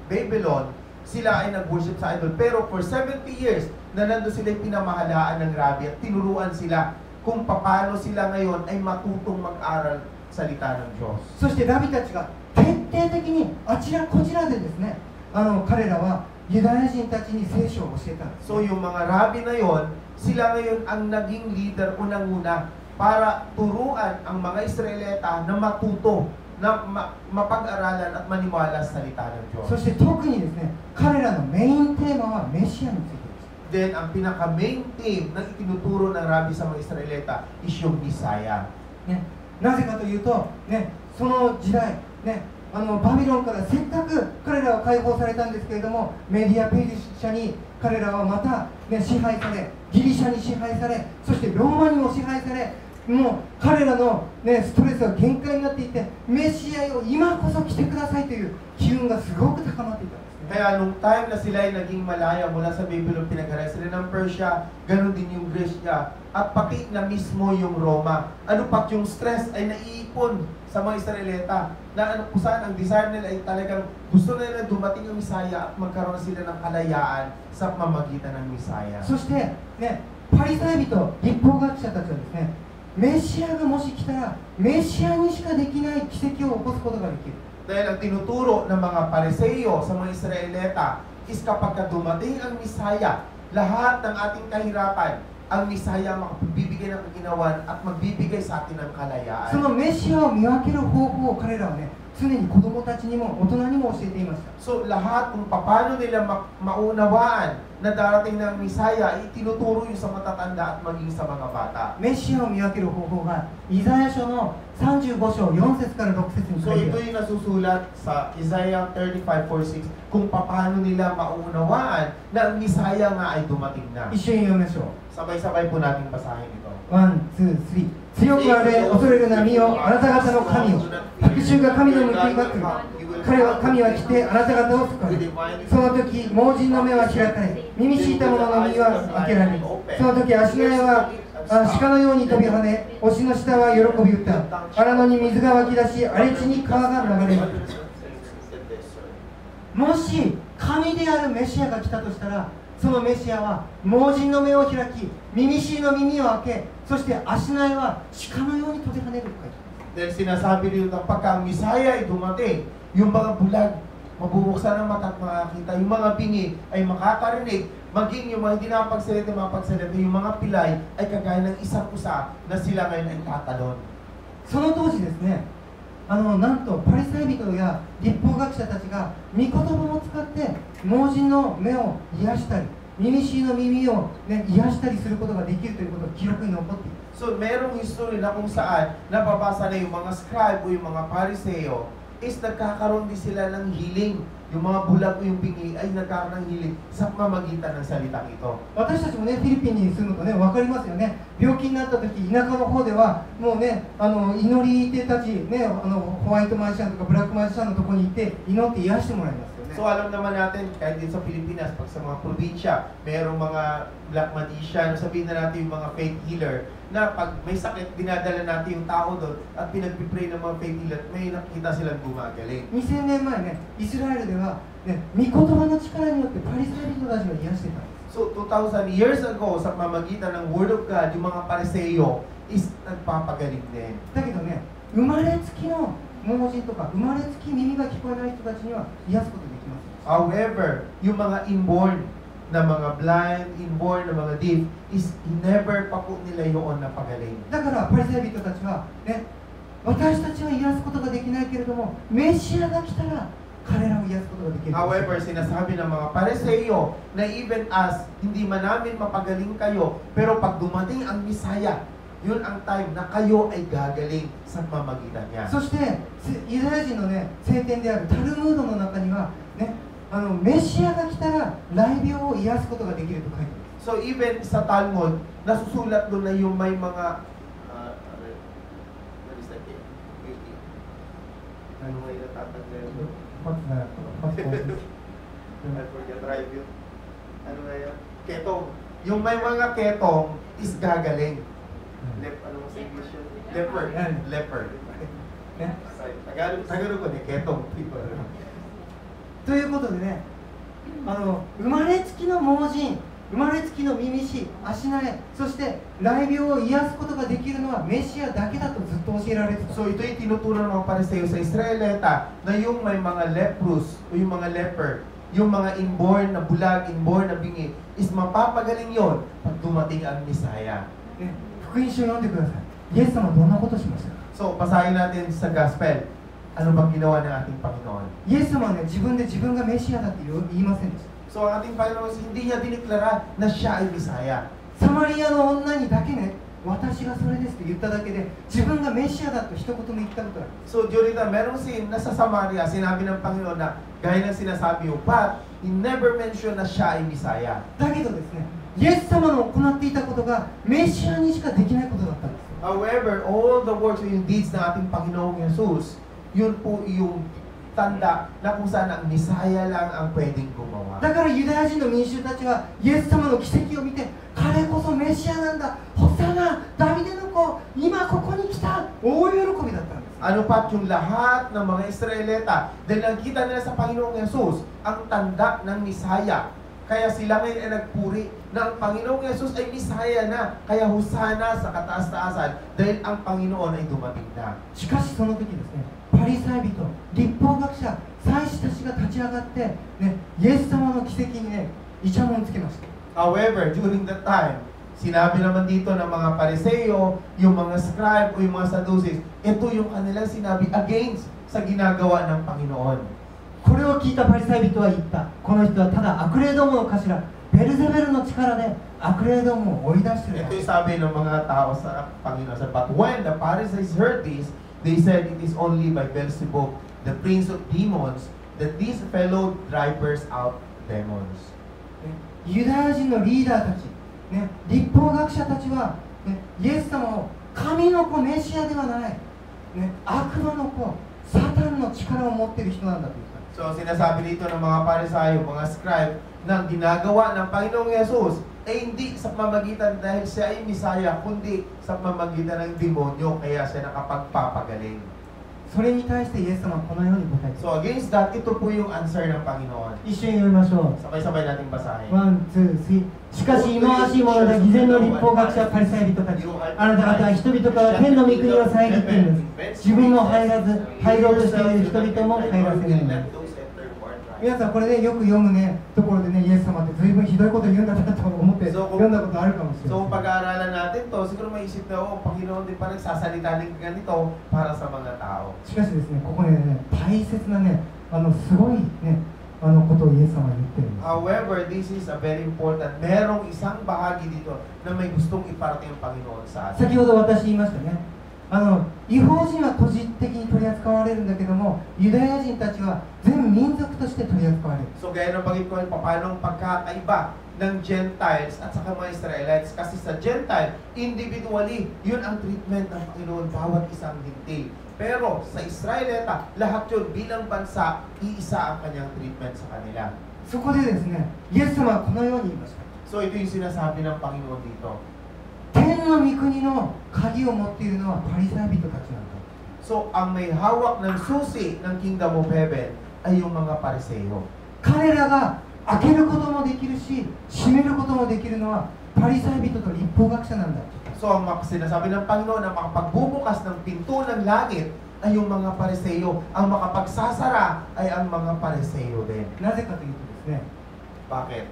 Babylon, sila ay nag-worship sa idol. Pero for 70 years, na nandun sila yung pinamahalaan ng rabbi at tinuruan sila kung paano sila ngayon ay matutong mag-aral salita ng Diyos. そしてラビたちが徹底的にあちらこちらでですね、彼らはユダヤ人たちに聖書を教えたんです。 So yung mga rabbi na yon, sila ngayon ang naging leader unang-una para turuan ang mga Israelita na matuto, na mapag-aralan at maniwala sa salita ng Diyos. そして特にですね、彼らのメインテーマはメシアについてです。 Then ang pinaka-main theme na itinuturo ng rabbi sa mga Israelita is yung Misaya. ね、なぜかというと、ね、その時代、ね、バビロンからせっかく彼らは解放されたんですけれども、メディア・ペルシャに彼らはまた、ね、支配され、ギリシャに支配され、そしてローマにも支配され、もう彼らの、ね、ストレスは限界になっていて、メシアよ今こそ来てくださいという機運がすごく高まっていたんですね。 Kaya nung time na sila ay naging malaya mula sa Babylon, pinagharay sila ng Persia, ganun din yung Greece, at pati na mismo yung Roma. Ano pa yung stress ay naiipon sa mga Israelita na kung saan ang desire nila ay talagang gusto nila dumating yung Misaya at magkaroon sila ng kalayaan sa pamamagitan ng Misaya. そして、ね、パリサイ人、立法学者たちはですね、メシアがもし来たらメシアにしかできない奇跡を起こすことができる。 Dahil ang tinuturo ng mga Pariseo sa mga Israelita is kapag dumating ang Misaya, lahat ng ating kahirapan, ang Misaya makapagbibigay ng kaginawan at magbibigay sa atin ng そ kalayaan. のメシアを見分ける方法を彼らはね、常に子供たちにも大人にも教えていました。 So lahat kung paano nila maunawaan na darating ng Misaya, itinuturo yun sa matatanda at maging sa mga bata. メシアを見分ける方法がイザヤ書の35章4節から6節に So 書いてあ ito る。 yung nasusulat sa Isaiah 35:4-6 kung paano nila maunawaan na ang Misaya nga ay dumating na. 一緒に読みましょう。 Sabay-sabay po nating basahin ito. 1、2、3。強くあれ、恐れるなみよ、あなた方の神を。復讐が神の向きが来る。神は来てあなた方を救われる。その時、盲人の目は開かれ、耳しいた者の耳は開けられる。その時、足の矢は鹿のように飛び跳ね、押の下は喜び歌う。荒野に水が湧き出し、荒れ地に川が流れる。もし神であるメシアが来たとしたら、そのメシアは盲人の目を開き、耳しいの耳を開け、そして足の矢は鹿のように飛び跳ねると書いてある。 Dahil sinasabi rin na pagka ang Misaya ay dumating, yung mga bulag, mabubuksan ang mata at makakita, yung mga bingi ay makakarinig, maging yung mga hindi nakapagsalita, yung mga pilay ay kagaya ng isang kusa na sila ngayon ay tatalon. その当時ですね、なんとパリサイ人や立法学者たちが御言葉を使って盲人の目を癒したり、耳しいの耳を、ね、癒したりすることができるということが記録に残っている。 So merong history na kung saan nababasa na yung mga scribe o yung mga Pariseo is nagkakaroon din sila ng healing. Yung mga bulag o yung bingi ay nagkakaroon ng healing sa pamamagitan ng salitang ito. 私たちもね、フィリピンに住むとね、分かりますよね。病気になった時、田舎の方ではもうね、祈り手たち、ね、ホワイトマジシャンとかブラックマジシャンのところに行って祈って癒してもらいますよね。 So alam naman natin, kahit din sa Pilipinas, pag sa mga probinsya, mayroong mga black magician, sabihin na natin yung mga faith healer, na pag may sakit, dinadala natin yung tao doon at pinagpipray ng mga faith healer at may nakita silang gumagaling. 2000年前ね、イスラエルでは、ね、御言葉の力によってパリサイ人たちが癒してたんです。 So 2,000 years ago, sa pamamagitan ng Word of God, yung mga Pariseo is nagpapagaling din. だけどね、生まれつきの盲人とか生まれつき耳が聞こえない人たちには癒すことできます。 However, yung mga inborn na mga blind, inborn na mga deaf, is never pa po nila yun na pagaling. だからパリサイ人たちはね、私たちは癒すことができないけれども、メシアが来たら彼らを癒すことができる。 However, sinasabi ng mga Pariseo na even as hindi man namin mapagaling kayo, pero pag dumating ang Misaya, yun ang time na kayo ay gagaling sa pamamagitan niya. そしてユダヤ人のね、聖典であるタルムードの中にはね、メシアが来たら雷病を癒すことができると書いてある。 So even sa Talmud, nasusulat doon na yung may mga what is that? Ano may natatagay doon? I forget, review. Ano nga yan? Ketong. Yung may mga ketong is gagaling. Ano mo sa English yun? Leper. Leper. ね、 Tagalog ko ne, ketong people. ということでね、生まれつきの盲人、生まれつきの耳しい、足なれ、そして雷病を癒すことができるのはメシアだけだとずっと教えられてた。 So ito yung tinuturo ng mga Pariseo sa Israelita na yung may mga leprous o yung mga leper, yung mga inborn na bulag, inborn na bingi, is mapapagaling yon pag dumating ang Misaya. ね、福音書を読んでください。イエス様はどんなことしましたか。 So basahin natin sa Gospel, ano bang ginawa ng ating Panginoon? イエス様はね、自分で自分がメシアだって言いませんでした。 So ang ating Panginoon, hindi niya diniklara na siya ay Misaya. サマリアの女にだけね、私がそれですって言っただけで、自分がメシアだと一言も言ったことない。 So Jorita, merong scene na sa Samaria, sinabi ng Panginoon na gaya ng sinasabi mo, but he never mentioned na siya ay Misaya. だけどですね、イエス様の行っていたことがメシアにしかできないことだったんです。 However, all the works and deeds ng ating Panginoong Jesus, yun po yung tanda na kung saan ang Misaya lang ang pwedeng gumawa. だからユダヤ人の民衆たちはイエス様の奇跡を見て、彼こそメシアなんだ、ホサナ、ダビデの子、今ここに来た、大喜びだったんです。 Ano pat yung lahat ng mga Israelita, dahil nakita nila sa Panginoong Jesus ang tanda ng Misaya. Kaya sila ngayon ay nagpuri na ang Panginoong Yesus ay Misaya na. Kaya husana sa kataas-taasan dahil ang Panginoon ay dumating na. しかしその時ですね、パリサイ人、立法学者、祭司たちが立ち上がって、ね、イエス様の奇跡にね、イチャモンつけました。 However, during that time, sinabi naman dito ng mga Pariseo, yung mga scribe o yung mga Sadducees, ito yung kanilang sinabi against sa ginagawa ng Panginoon. これを聞いたパリサイ人は言った。この人はただ悪霊どもの頭、ベルゼベルの力で悪霊どもを追い出している。 Ito yung sabi ng mga tao sa Panginoon. But when the Pharisees heard this, they said it is only by Beelzebub, the prince of demons, that these fellow drivers out demons. ユダヤ人のリーダーたち、ね、立法学者たちは、ね、イエス様を神の子メシアではない、ね、悪魔の子、サタンの力を持っている人なんだと言った。 So sinasabi dito ng mga Parisayo, mga scribe, na ginagawa ng Panginoong Yesus ay hindi sa pamamagitan dahil siya ay Misaya, kundi sa pamamagitan ng demonyo, kaya siya nakapagpapagaling. それに対してイエス様はこのように答えている。 So against that, ito po yung answer ng Panginoon. 一緒に読みましょう。 Sabay-sabay nating basahin. ワン、ツー、スリー。しかし忌まわしいもので、偽善の立法学者パリサイ人たち、あなた方は人々から天の御国を遮っているんです。自分も入らず、入ろうとしている人々も入らせるんです。 皆さんこれね、よく読むね、ところでね、イエス様って随分ひどいこと言うんだなと思って読んだことあるかもしれない。 So pag-aaralan natin to, siguro maisip na, oh, Panginoon din pa nagsasalita ng ganito para sa mga tao. しかしですね、ここでね、大切なね、すごいね、ことをイエス様は言ってるんです。 However, this is a very important. Merong isang bahagi dito na may gustong iparating ang Panginoon sa atin. 先ほど私言いましたね。違法人は個人的に取り扱われるんだけども、ユダヤ人たちは全民族として取り扱われる。 So gaya ng bagay ko, paano ang pagkakaiba ng Gentiles at saka mga Israelites? Kasi sa Gentile, individually, yun ang treatment ng Panginoon bawat isang hintil. Pero sa Israelita, lahat yun bilang bansa, iisa ang kanyang treatment sa kanila. そこでですね、イエス様はこのように言いました。 So ito yung sinasabi ng Panginoon dito. 天の御国の鍵を持っているのはパリサイ人たちなんだ。 So ang may hawak ng susi ng Kingdom of Heaven ay yung mga Pariseo. 彼らが開けることもできるし、閉めることもできるのはパリサイ人と立法学者なんだ。 So ang sinasabi ng Panginoon na makapagbubukas ng pinto ng langit ay yung mga Pariseo. Ang makapagsasara ay ang mga Pariseo din. なぜかというとですね、 Bakit?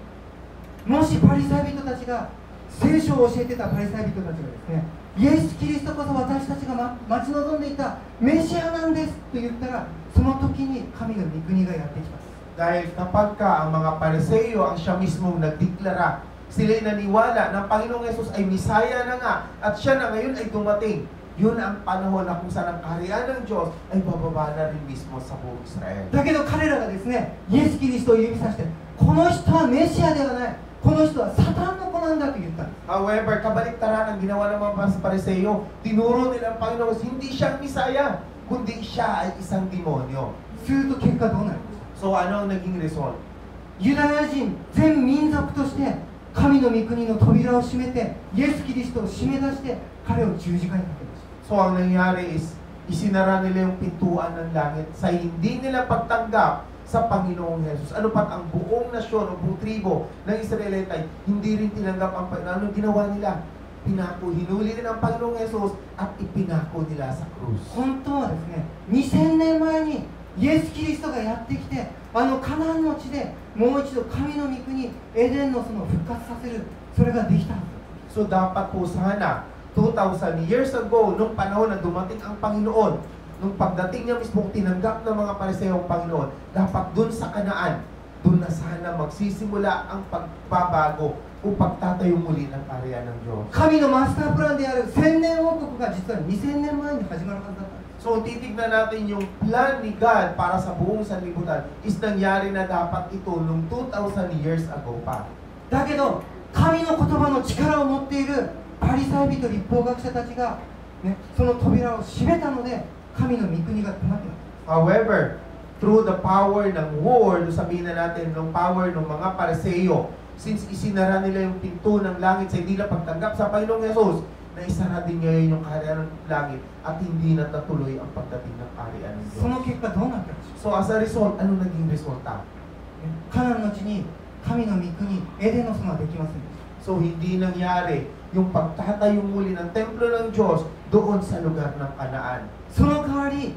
もしパリサイ人たちが聖書を教えてたパリサイ人たちがですね、イエス・キリストこそ私たちが待ち望んでいたメシアなんですと言ったら、その時に神の御国がやってきます。 Dahil kapag ka ang mga Pariseo ang siya mismo nagdeklara, sila'y naniwala na Panginoong Yesus ay Misaya na nga at siya na ngayon ay dumating. Yun ang panahon na kung saan ang kaharian ng Diyos ay bababa na rin mismo sa buong Israel. だけど彼らがですね、イエス・キリストを指さして、この人はメシアではない、この人はサタンの子なんだと言ったんです。 However, kabaliktaran ang ginawa ng mga Pariseo. Tinuro nila ang Panginoon, hindi siya Misaya, kundi siya ay isang demonyo. すると結果どうなりました？ So ano ang naging result? ユダヤ人全民族として神の御国の扉を閉めて、イエス・キリストを締め出して彼を十字架にかけました。 So ang nangyari is, isinara nila yung pintuan ng langit sa hindi nila pagtanggap sa Panginoong Jesus. Ano pat ang buong nasyon o buong tribo ng Israelite ay hindi rin tinanggap ang Panginoon. Anong ginawa nila? Pinako, hinuli nila ang Panginoong Jesus at ipinako nila sa krus. 本当はですね、2000年前にイエス・キリストがやってきて、カナンの地でもう一度神の御国エデンのその復活させる、それができたはずです。 So dapat po sana 2,000 years ago, nung panahon na dumating ang Panginoon, nung pagdating niya mismo tinanggap ng mga Pariseo ang Panginoon, dapat dun sa Kanaan, dun na sana magsisimula ang pagbabago o pagtatayo muli ng kaharian ng Diyos. 神のマスタープランである千年王国が実は2000年前に始まるはずだったんです。 So titignan natin yung plan ni God para sa buong sanlibutan is nangyari na dapat ito nung 2,000 years ago pa. だけど神の言葉の力を持っているパリサイ人立法学者たちが、ね、その扉を閉めたので神の御国が止まっています。 However, through the power ng word, sabihin na natin ng power ng mga Pariseo, since isinara nila yung pinto ng langit sa hindi na pagtanggap sa Panginoong Yesus, na isara din ngayon yung kaharian ng langit at hindi na natuloy ang pagdating ng kaharian ng Diyos. その結果どうなったでしょう？ So as a result, ano naging resulta? カナンの地に神の御国エデノスができませんでした。 So hindi nangyari yung pagtatayo muli ng templo ng Diyos doon sa lugar ng Kanaan. その代わり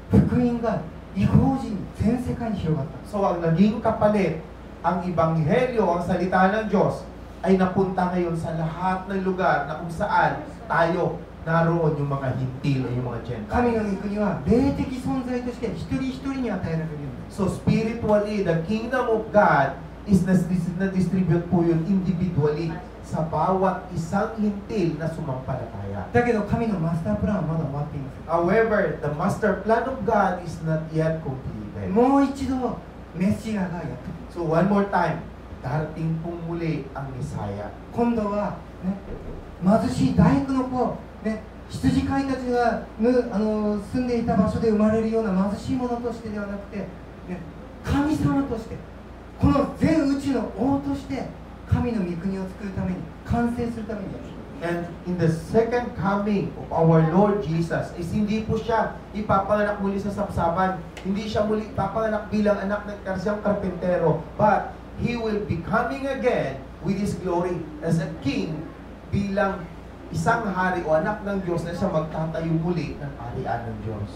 福音が異邦人全世界に広がったんです。 So ang naging kapalit, ang ebanghelyo, ang salita ng Diyos ay napunta ngayon sa lahat ng lugar na kung saan tayo naroon yung mga hintil o yung mga 神 Gentiles. の御国は霊的存在として一人一人に与えられるように。 So spiritually, the kingdom of God is na-distribute po yun individually sa bawat isang hintil na sumampalataya. だけど神のマスタープランはまだ終わっていません。 However, the master plan of God is not yet completed. もう一度メシアがやってくる。 So one more time, darating pong muli ang Messiah. 今度は、ね、貧しい大工の子、ね、羊飼いたちが住んでいた場所で生まれるような貧しい者としてではなくて、ね、神様としてこの全宇宙の王として神の御国を作るために完成するために。 And in the second coming of our Lord Jesus, is hindi po siya ipapanganak muli sa sapsaban. Hindi siya muli ipapanganak bilang anak ng karsiyang karpentero. But He will be coming again with His glory as a king bilang isang hari o anak ng Diyos na siya magtatayo muli ng kaharian ng Diyos.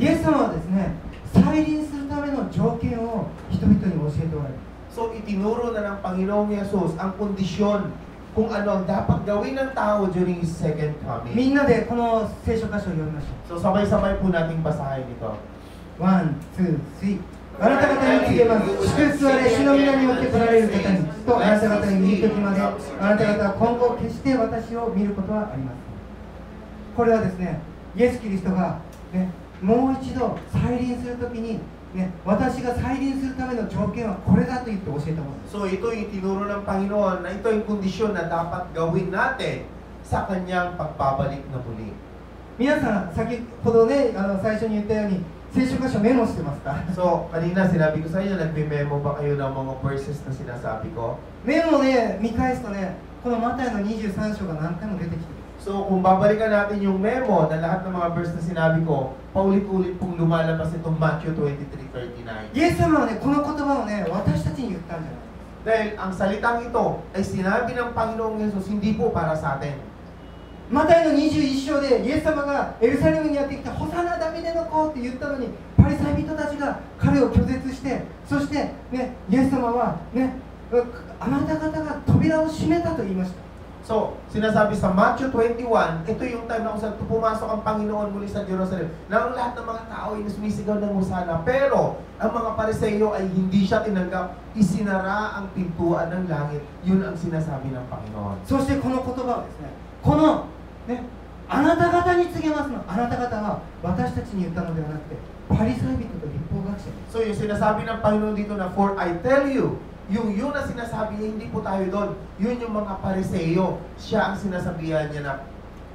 イエス様はですね、再臨するための条件を人々に教えておられる。 So itinuro na ng Panginoong Yesus ang kondisyon kung ano ang dapat gawin ng tao during His second み coming. んなでこの聖書箇所を読みましょ So sabay-sabay po nating basahin ito. う。ワン、ツー、スリー。あなた方に告げます。祝福は主の皆によって来られる方にとあなた方に見るときまで、あなた方は今後決して私を見ることはありません。これはですね、イエス・キリストが、ね、もう一度再臨するときに、ね、私が再臨するための条件はこれだと言って教えたものです。 So ito yung tinuro ng Panginoon na ito yung kondisyon na dapat gawin natin sa Kanyang pagbabalik na muli. 皆さん、先ほどね、最初に言ったように、聖書箇所メモしてますか？ So kanina sinabi ko sa inyo, nagme-memo ba kayo ng mga verses na sinasabi ko? メモをね、見返すとね、このマタイの23章が何回も出てきてる。 So kung babalikan natin yung memo na lahat ng mga verse na sinabi ko, paulit-ulit pong lumalabas itong Matthew 23:39. イエス様はね、この言葉をね、私たちに言ったんじゃない。 Dahil ang salitang ito ay sinabi ng Panginoong Yesus, hindi po para sa atin. マタイの21章でイエス様がエルサレムにやってきたホサナダビデの子って言ったのに、パリサイ人たちが彼を拒絶して、そして、ね、イエス様は、ね、あなた方が扉を閉めたと言いました。 So, sinasabi sa Matthew 21, ito yung time na kung saan pumasok ang Panginoon muli sa Jerusalem, na ang lahat ng mga tao ay sumisigaw ng hosana. Pero, ang mga Pariseo ay hindi siya tinanggap, isinara ang pintuan ng langit. Yun ang sinasabi ng Panginoon. そしてこの言葉をですね、この、ね、あなた方に告げますの。あなた方は私たちに言ったのではなくて、パリサイ人と立法学者に。 So, yung sinasabi ng Panginoon dito na, for I tell you, yung yun na sinasabi niya, hindi po tayo doon. Yun yung mga Pariseo. Siya ang sinasabihan niya na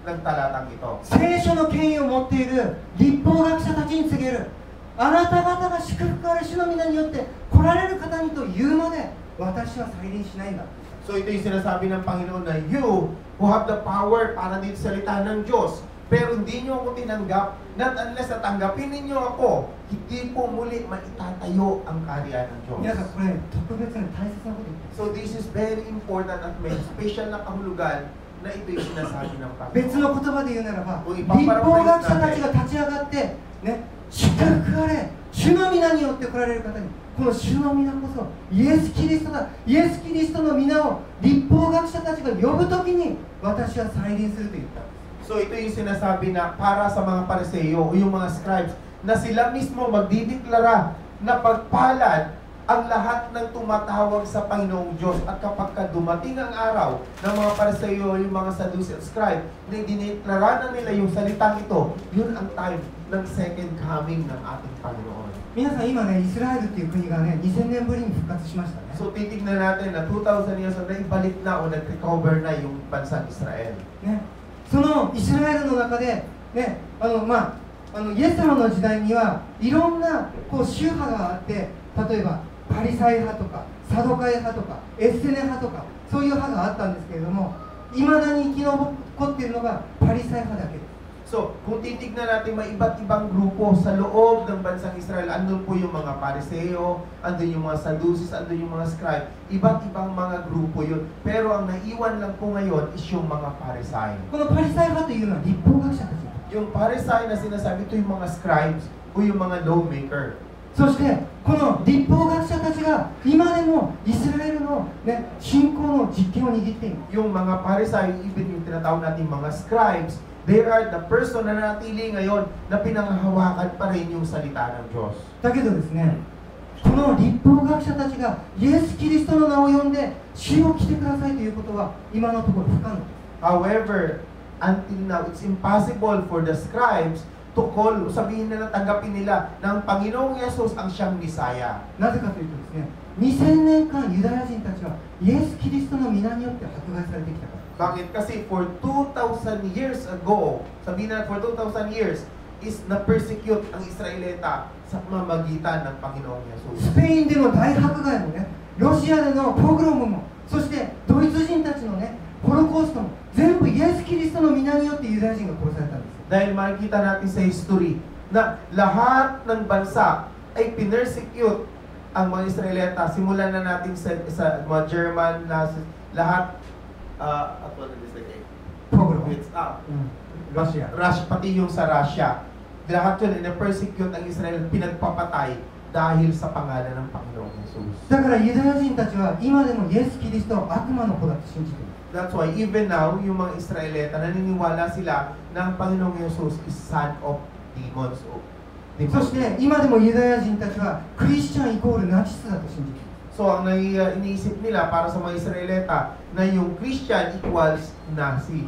ng talatang ito. 聖書の権威を持っている立法学者たちに告げる。あなた方が祝福ある主の皆によって来られる方にと言うまで私は再臨しないんだ。 So ito yung sinasabi ng Panginoon na you who have the power para dito salita ng Diyos, pero hindi nyo ako tinanggap, not unless natanggapin ninyo ako, hindi po muli maitatayo ang kaharian ng Diyos. 皆さん、これ特別に大切なこと言ってる。 So this is very important at may special na kahulugan na ito yung sinasabi ng Panginoon. 別の言葉で言うならば、おい立法学者たちが立ち上がって、ね、祝福あれ、主の皆によって来られる方に、この主の皆こそイエス・キリストだ。イエス・キリストの皆を立法学者たちが呼ぶときに私は再臨すると言った。 So ito yung sinasabi na para sa mga Pariseo o yung mga scribes na sila mismo magdideklara na pagpalad ang lahat ng tumatawag sa Panginoong Diyos. At kapag dumating ang araw ng mga Pariseo o yung mga Sadducee at scribe na dineklara na nila yung salitang ito, yun ang time ng second coming ng ating Panginoon. 皆さん、今ね、イスラエルっていう国がね、2000年ぶりに復活しましたね。 So titignan natin na 2,000 years na ibalik na o nag-recover na yung bansang Israel. ね、そのイスラエルの中で、ね、イエス様の時代にはいろんなこう宗派があって、例えばパリサイ派とかサドカイ派とかエッセネ派とかそういう派があったんですけれども、いまだに生き残っているのがパリサイ派だけです。So, kung titignan natin, may iba't ibang grupo sa loob ng bansang Israel. Andun po yung mga Pariseo, andun yung mga Sadducees, andun yung mga scribe. Iba't ibang mga grupo yun. Pero ang naiwan lang po ngayon is yung mga Parisay. このパリサイ派というのは立法学者たち。 Yung Parisay na sinasabi, ito yung mga scribes o yung mga lawmaker. そしてこの立法学者たちが今でもイスラエルの、ね、信仰の実権を握っている。 Yung mga Parisay, even yung tinatawag natin mga scribes, they are the person na natili ngayon na pinanghahawakan pa rin yung salita ng Diyos. だけどですね、この立法学者たちがイエス・キリストの名を呼んで主を来てくださいということは今のところ不可能です。 However, until now, it's impossible for the scribes to call, sabihin na tanggapin nila ng Panginoong Yesus ang siyang Misaya. なぜかというとですね、2000年間ユダヤ人たちはイエス・キリストの皆によって迫害されてきたから。 Bakit? Kasi for 2,000 years ago, sabihin na for 2,000 years, is na-persecute ang Israelita sa mamagitan ng Panginoong Yesus. スペインでの大迫害もね、ロシアでのポグロムも、そしてドイツ人たちのね、ホロコーストも全部イエス・キリストの皆によってユダヤ人が殺されたんです。 Dahil makikita natin sa history na lahat ng bansa ay pinersecute ang mga Israelita. Simulan na natin sa mga German, lahat, at what is it? ポグロム、 ロシア。 Russia, pati yung sa Russia. Lahat yun, na-persecute ang Israel, pinagpapatay dahil sa pangalan ng Panginoong Jesus. だからユダヤ人たちは今でもイエス・キリストは悪魔の子だと信じている。 That's why even now, yung mga Israelita, naniniwala sila na ang Panginoong Jesus is son of demons. そして今でもユダヤ人たちはクリスチャンイコールナチスだと信じている。 So, ang iniisip nila para sa mga Israelita na yung Christian equals Nazi.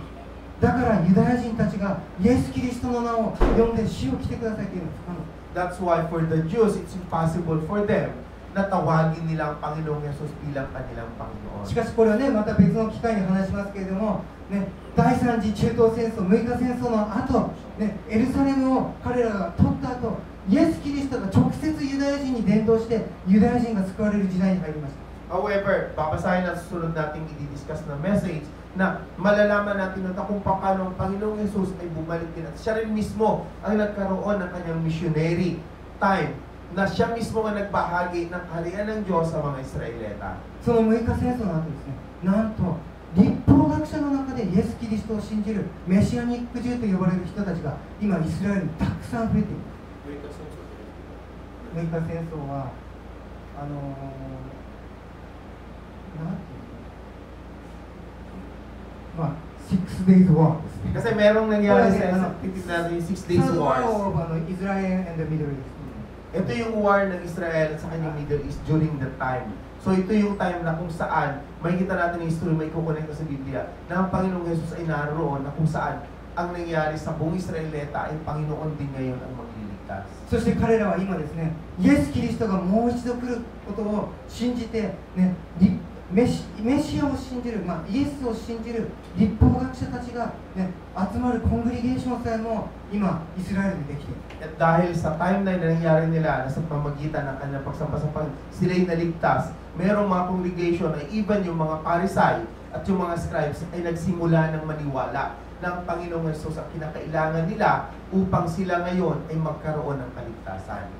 だからユダヤ人たちがイエス・キリストの名を呼んで主を来てくださいというのは不可能。 That's why for the Jews, it's impossible for them na tawagin nila ang Panginoong Jesus bilang kanilang Panginoon. しかしこれはね、また別の機会に話しますけれども、ね、第三次中東戦争、6日戦争の後、ね、エルサレムを彼らが取った後、イエス・キリストが直接ユダヤ人に伝道してユダヤ人が救われる時代に入りました。 However, babasahin at susunod natin i-discuss na message na malalaman natin na kung paano ang Panginoong Jesus ay bumalik din at siya rin mismo ang nagkaroon ng kanyang missionary time na siya mismo ang nagbahagi ng kaharian ng Diyos sa mga Israelita. その6日戦争の後ですね、なんと立法学者の中でイエス・キリストを信じるメシアニックジューと呼ばれる人たちが今イスラエルにたくさん増えている。6日戦争はなんていうの、まあ Six Days War ですね。 Kasi merong nangyari sa yung 6 Days Wars. Israel and the Middle East. Ito yung war ng Israel at sa kanyang Middle East during that time. So ito yung time na kung saan makikita natin yung history, may kukonekta sa Biblia na ang Panginoong Jesus ay naroon na kung saan ang nangyari sa buong Israelita ay Panginoon din ngayon ang magliligtas. そして彼らは今ですね、イエス・キリストがもう一度来ることを信じて、ね、メシアを信じる、イエスを信じる立法学者たちが、ね、集まるコングリゲーションさえも今イスラエルでできている。 At dahil sa timeline na nangyari nila na sa pamagitan ng kanyang pagsampasapang sila'y naligtas, mayroong mga congregation na even yung mga Parisay at yung mga scribes ay nagsimula ng maniwala ng Panginoong Yesus ang kinakailangan nila upang sila ngayon ay magkaroon ng kaligtasan.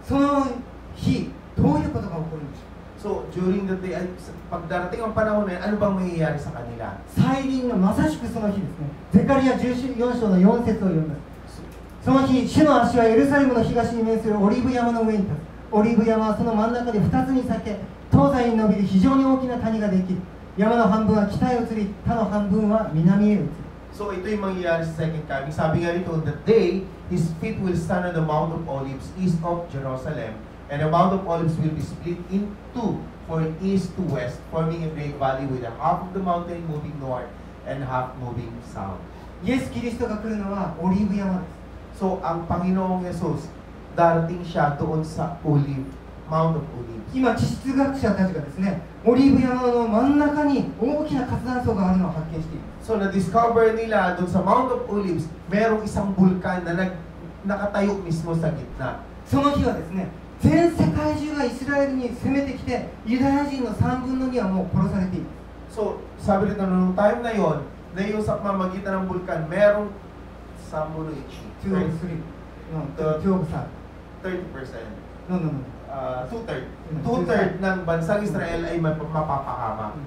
その日、どういうことが起こるんでしょう。 So, during the day, pagdarating ang panahon na yun, ano bang mangyayari sa kanila? 再臨のまさしくその日ですね。ゼカリヤ14章の4節を読みます。その日、主の足はエルサレムの東に面するオリーブ山の上に立つ。オリーブ山はその真ん中で2つに裂け、東西に伸びる非常に大きな谷ができる。山の半分は北へ移り、他の半分は南へ移る。 So, ito yung mangyayari sa second coming. Sabi nga rito, on the day, his feet will stand on the Mount of Olives, east of Jerusalem, and the Mount of Olives will be split in two, from east to west, forming a great valley with a half of the mountain moving north and half moving south. イエス・キリストが来るのはオリーブ山です。 So, ang Panginoong Jesus, darating siya doon sa Mount of Olives. 今、地質学者たちがですね、オリーブ山の真ん中に大きな活断層があるのを発見している。 So, na-discover nila doon sa Mount of Olives, merong isang bulkan na nakatayo mismo sa gitna. その日はですね、全世界中がイスラエルに攻めてきて、ユダヤ人の3分の2はもう殺されている。 So, sabi rito nung time na yon, na yung sa pamamagitan ng bulkan, merong 3分の1. 2 of 3. No, 2 of 3. 30%. No, no, no. Two-third. Two-third ng bansang Israel ay mapapahamak.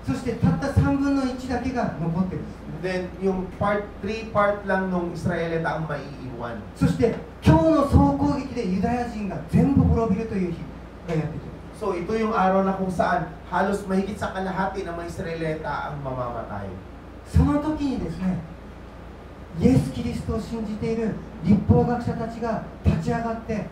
そしてたった3分の1だけが残ってるんですね。 Then, yung 3 part lang nung Israelita ang maiiwan. そして今日の総攻撃でユダヤ人が全部滅びるという日がやってきます。 So, ito yung araw na kung saan halos mahigit sa kalahati ng mga Israelita ang mamamatay. その時にですね、イエス・キリストを信じている律法学者たちが立ち上がって、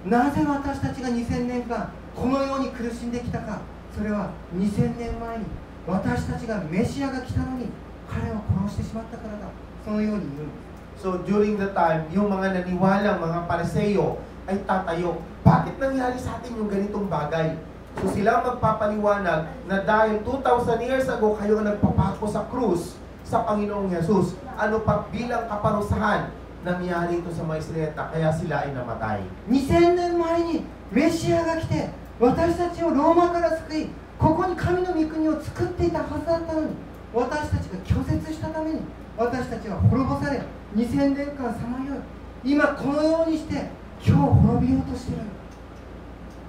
なぜ私たちが2000年間このように苦しんできたか。それは2000年前に私たちがメシアが来たのに彼を殺してしまったからだ。そのように言うんです。 So, during the time, yung mga naniwalang mga Pariseo ay tatayo. Bakit nangyari sa atin yung ganitong bagay? So, sila magpapaliwanag na dahil 2,000 years ago kayo ang nagpapako sa krus sa Panginoong Jesus. Ano pa bilang kaparusahan nangyari ito sa mga Israelita kaya sila ay namatay. 2000年前にメシアが来て私たちをローマから救い、ここに神の御国を作っていたはずだったのに、私たちが拒絶したために私たちは滅ぼされ、2000年間さまよい、今このようにして今日滅びようとしている。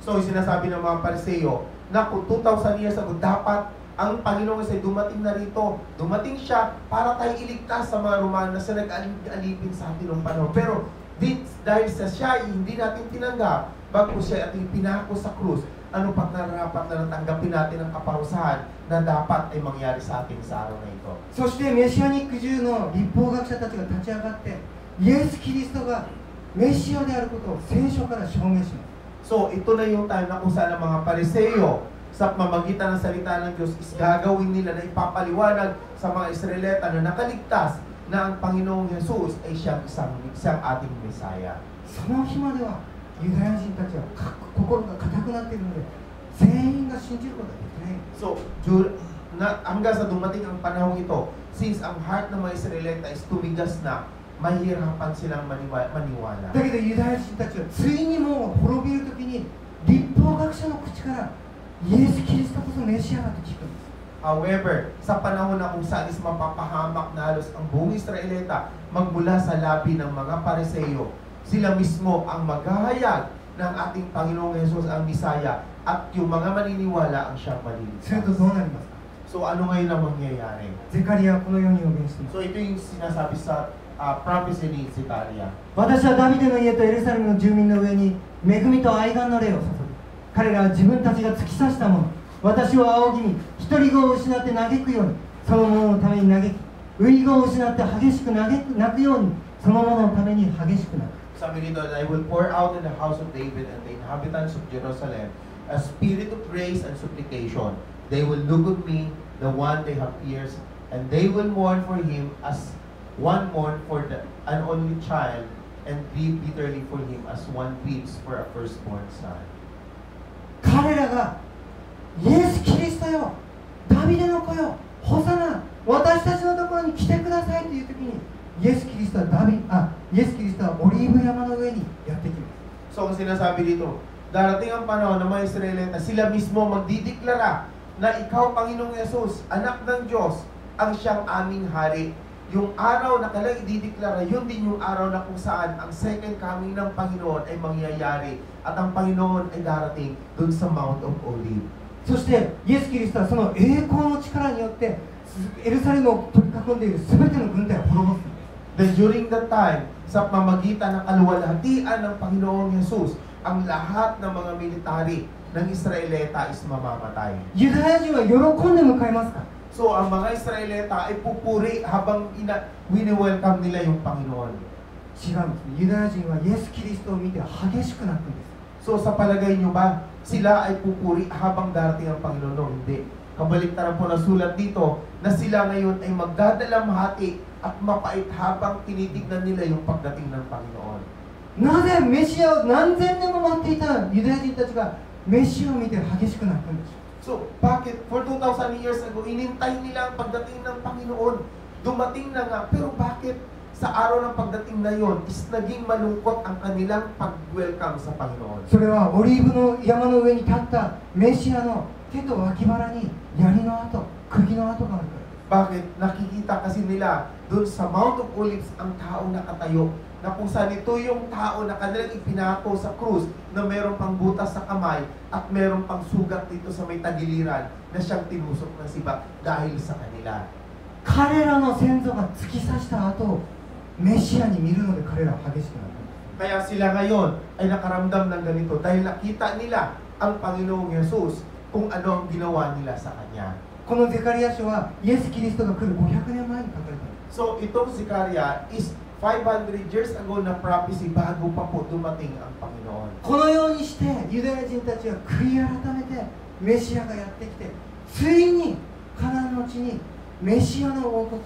So, sinasabi ng mga Pariseo na kung 2,000 years ago, dapat ang Panginoong ay dumating na rito. Dumating siya para tayo iligtas sa mga Romano na sa nag-alipin sa atin ng panahon. Pero dahil sa siya, hindi natin tinanggap, bago siya ating pinako sa krus, ano pang nararapat na natanggapin natin ang kaparusahan na dapat ay mangyari sa atin sa araw na ito. そしてメシアニック中の律法学者たちが立ち上がって、イエス・キリストがメシアであることを聖書から証明します。 So, ito na yung time na kung saan ang mga Pariseo sa pamamagitan ng salita ng Diyos is gagawin nila na ipapaliwanag sa mga Israelita na nakaligtas na ang Panginoong Jesus ay siyang ating Mesaya. その日まではユダヤ人たちは心が固くなっているので全員が信じることができない。 So, hanggang sa dumating ang panahon ito, since ang heart ng mga Israelita is tumigas na, mahihirapan silang maniwala. だけどユダヤ人たちはついにもう滅びるときに律法学者の口からイエス・キリストこそメシアだと聞くんです。 However, sa panahon na kung saan is mapapahamak na halos ang buong Israelita magmula sa labi ng mga Pariseo, sila mismo ang maghahayag ng ating Panginoong Jesus ang Misaya at yung mga maniniwala ang siyang すると maliligtas. どうなりますか。 So ano ngayon ang mangyayari? ゼカリアはこのように予言しています。 So ito yung sinasabi sa prophecy ni Zechariah. 私はダビデの家とエルサレムの住民の上に恵みと愛願の霊を注ぐ。彼らは自分たちが突き刺したもの、私を仰ぎ見、独り子を失って嘆くように、その者のために嘆き、遺語を失って激しく泣くように、その者のために激しく泣く。 Sabi nito, I will pour out in the house of David and the inhabitants of Jerusalem a spirit of grace and supplication. They will look at me, the one they have pierced, and they will mourn for him as one mourn for an only child, and grieve bitterly for him as one grieves for a firstborn son. 彼らがイエス・キリストよ、ダビデの子よ、ホサナ、私たちのところに来てくださいという時に、イエス・キリストはイエス・キリストはオリーブ山の上にやってきます。 So, ang sinasabi dito, darating ang panahon ng mga Israelita, sila mismo magdideklara na ikaw, Panginoong Yesus, anak ng Diyos, ang siyang aming hari. Yung araw na kailang idideklara, yun din yung araw na kung saan ang second coming ng Panginoon ay mangyayari at ang Panginoon ay darating dun sa Mount of Olives. そしてイエス・キリストはその栄光の力によってエルサレムを取り囲んでいる全ての軍隊を滅ぼす。 Then during that time, sa pamagitan ng kaluwalhatian ng Panginoong Jesus, ang lahat ng mga military ng Israelita is mamamatay. ユダヤ人は喜んで迎えますか。 So, ang mga Israelita ay pupuri habang wini-welcome nila yung Panginoon. 違うんですね。ユダヤ人はイエス・キリストを見て激しく泣くんです。 So, sa palagay nyo ba, sila ay pupuri habang darating ang Panginoon? No, hindi. Kabaliktaran po na sulat dito na sila ngayon ay magdadalamhati at mapait habang tinitignan nila yung pagdating ng Panginoon. なぜメシアを何千年も待っていたユダヤ人たちがメシアを見て激しく泣くんでしょう。 So, bakit? For 2,000 years ago, inintay nila ang pagdating ng Panginoon. Dumating na nga, pero bakit sa araw ng pagdating na yon is naging malungkot ang kanilang pag-welcome sa Panginoon? それはオリーブの山の上に立ったメシアの手と脇腹に槍の跡、釘の跡があるからです。Bakit? Nakikita kasi nila doon sa Mount of Olives ang tao nakatayo, na kung saan ito yung tao na kanilang ipinako sa krus, na meron pang butas sa kamay at meron pang sugat dito sa may tagiliran na siyang tinusok ng sibat dahil sa kanila. 彼らの先祖が突き刺した後、メシアに見るので彼らは激しくなった。 Kaya sila ngayon ay nakaramdam ng ganito dahil nakita nila ang Panginoong Yesus kung ano ang ginawa nila sa Kanya. このゼカリヤ書はイエス・キリストが来る500年前に書かれたんです。 So itong Zechariah is 500 years ago na prophecy bago pa po dumating ang Panginoon. このようにしてユダヤ人たちは悔い改めてメシアがやってきて、ついにカナンの地にメシアの王国、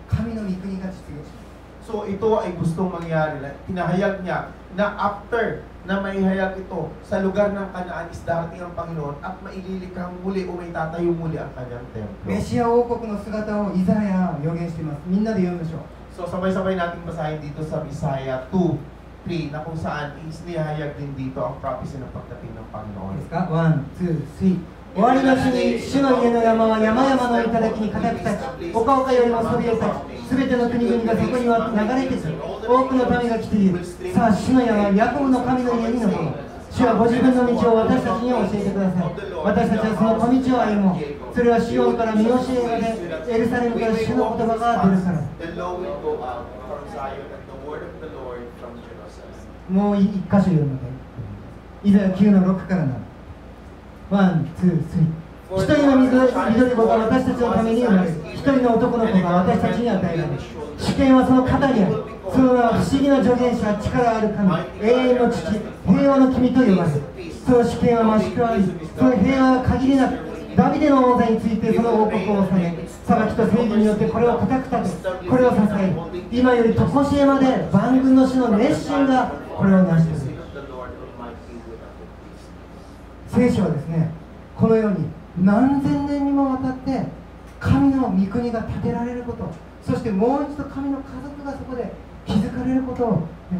神の御国が実現します。 So ito ay gustong mangyari na pinahayag niya na after na maihayag ito sa lugar ng Kanaan is darating ang Panginoon at maililikhang muli o may tatayo muli ang kanyang templo. メシア王国の姿をイザヤは予言しています。みんなで読みましょう。 So sabay-sabay nating basahin dito sa Isaiah 2:3 na kung saan is nihayag din dito ang prophecy ng pagdating ng いい Panginoon. ですか？ 1、2、3。終わりの日に主の家の山は山々の頂に固く立ち、丘々よりもそびえ立ち、すべての国々がそこには流れてくる。多くの民が来ている。さあ、主の山はヤコブの神の家に登ろう。主はご自分の道を私たちに教えてください。私たちはその小道を歩もう。それはシオンから見教えが出、エルサレムから主の言葉が出るから。 The law will go out from Zion and the word of the Lord from Jerusalem. もう一箇所読むので、イザヤ9の6から7。1、2、3。一人の緑子が私たちのために生まれる。一人の男の子が私たちに与えられる。主権はその肩にある。その名は不思議な助言者、力ある神、永遠の父、平和の君と呼ばれる。その主権は増し加わり、その平和は限りなく、ダビデの王座についてその王国を治め、裁きと正義によってこれを固く立て、これを支える。今より常しえまで万軍の主の熱心がこれを成し遂げる。聖書はですね、このように何千年にもわたって神の御国が建てられること、そしてもう一度神の家族がそこで築かれることを、ね、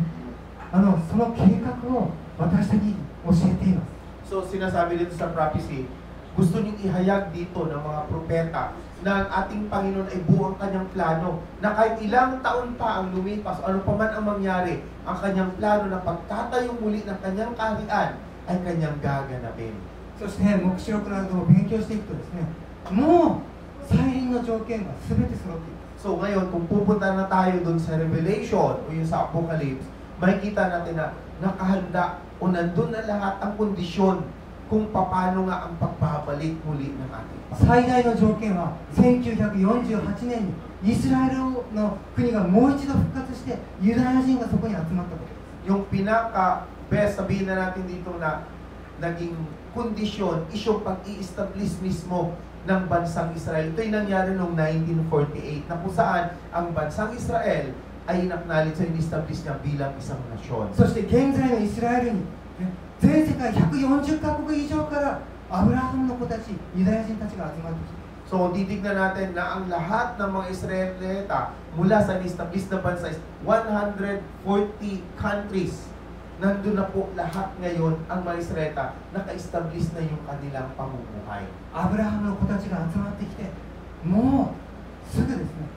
その計画を私たちに教えています。 So sinasabi dito sa prophecy, gusto niyong ihayag dito ng mga propeta na ang ating Panginoon ay buong kanyang plano, na kahit ilang taon pa ang lumipas, ano pa man ang mangyari, ang kanyang plano na pagtatayo muli ng kanyang kaharian ay kanyang gaganapin. そして黙示録などを勉強していくとですね、もう再臨の条件が全て揃っています。 So ngayon, kung pupunta na tayo dun sa Revelation o yung sa Apocalypse, makikita natin na nakahanda o nandun na lahat ang kondisyon kung paano nga ang pagbabalik muli ng ating Panginoon. 最大の条件は1948年にイスラエルの国がもう一度復活してユダヤ人がそこに集まったことです。 Yung pinaka-best, sabihin na natin dito na naging kondisyon is yung pag-i-establish mismo ng bansang Israel. Ito yung nangyari noong 1948 na kung saan ang bansang Israel ay in-acknowledge sa in-establish niya bilang isang nasyon. そして現在のイスラエルに、ね、全世界140カ国以上からアブラハムの子たち、ユダヤ人たちが集まってきて、 So, titignan natin na ang lahat ng mga Israelita mula sa in-establish na bansa is 140 countries. Nandun na po lahat ngayon ang mga Israelita, naka-establish na yung kanilang pamumuhay. アブラハムの子たちが集まってきて、もうすぐですね、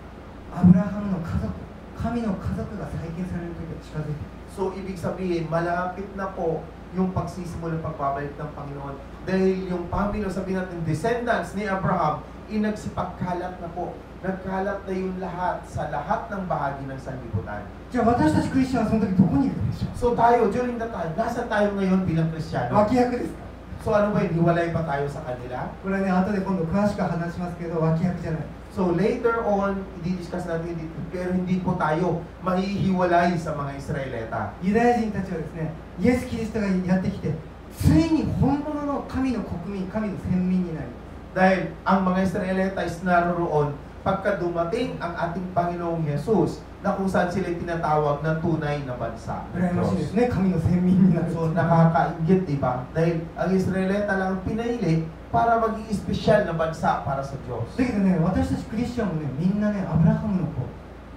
アブラハムの家族、神の家族が再建される時が近づいている。 So, ibig sabihin, malapit na po yung pagsisimula ng pagbabalik ng Panginoon. Dahil yung pamilya, sabihin natin, descendants ni Abraham, inagsipagkalat na po. Nagkalat na yung lahat sa lahat ng bahagi ng sanlibutan. じゃあ私たちクリスチャンはその時どこにいるでしょう。 So tayo, during that time, nasa tayo ngayon bilang Kristiyano? 脇役ですか？ So ano ba, hiwalay pa tayo sa kanila? これはね、後で今度詳しく話しますけど、脇役じゃない。 So later on, i-discuss natin dito, pero hindi po tayo mahihiwalay sa mga Israelita. ユダヤ人たちはですね、イエス・キリストがやってきて、ついに本物の神の国民、神の先民になり、 Dahil ang mga Israelita is naroroon pagka dumating ang ating Panginoong Jesus na kung saan sila tinatawag na tunay na bansa. 羨ましいですね、神の先民になる。 So nakakaingit, di ba? Dahil ang Israelita lang ang pinili para maging espesyal na bansa para sa Diyos. だけどね、私たちクリスチャンもね、みんなね、アブラハムの子、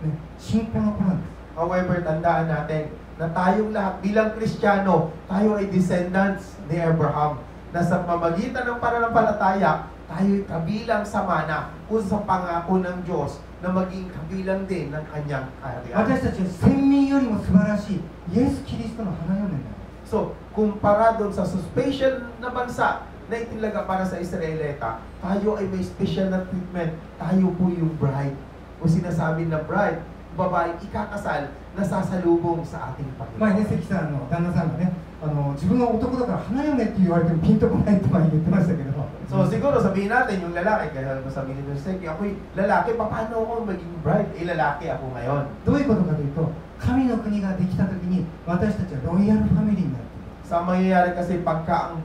ね、信仰の子なんです。 However, tandaan natin na tayong lahat bilang Kristiyano, tayo ay descendants ni Abraham. Na sa pamagitan ng pananampalataya, tayo'y kabilang sa mana o sa pangako ng Diyos na maging kabilang din ng kanyang kaharian. 私たちは先民よりも素晴らしいイエス・キリストの花嫁になる。 So, kumpara doon sa special na bansa na itinaga para sa Israelita, tayo ay may special na treatment. Tayo po yung bride. O sinasabi na bride, babae ikakasal na sasalubong sa ating 前ね、 Panginoon. 関さんの旦那さんがね、自分が男だから花嫁って言われてもピンとこないって前に言ってましたけど。 So, siguro sabihin natin yung lalaki, kaya sabihin nito sa Seki, ako'y lalaki, paano ako maging bride? Lalaki ako ngayon. どういうことかというと、神の国ができたときに私たちはロイヤルファミリーになる。 Sa mangyayari kasi pagka ang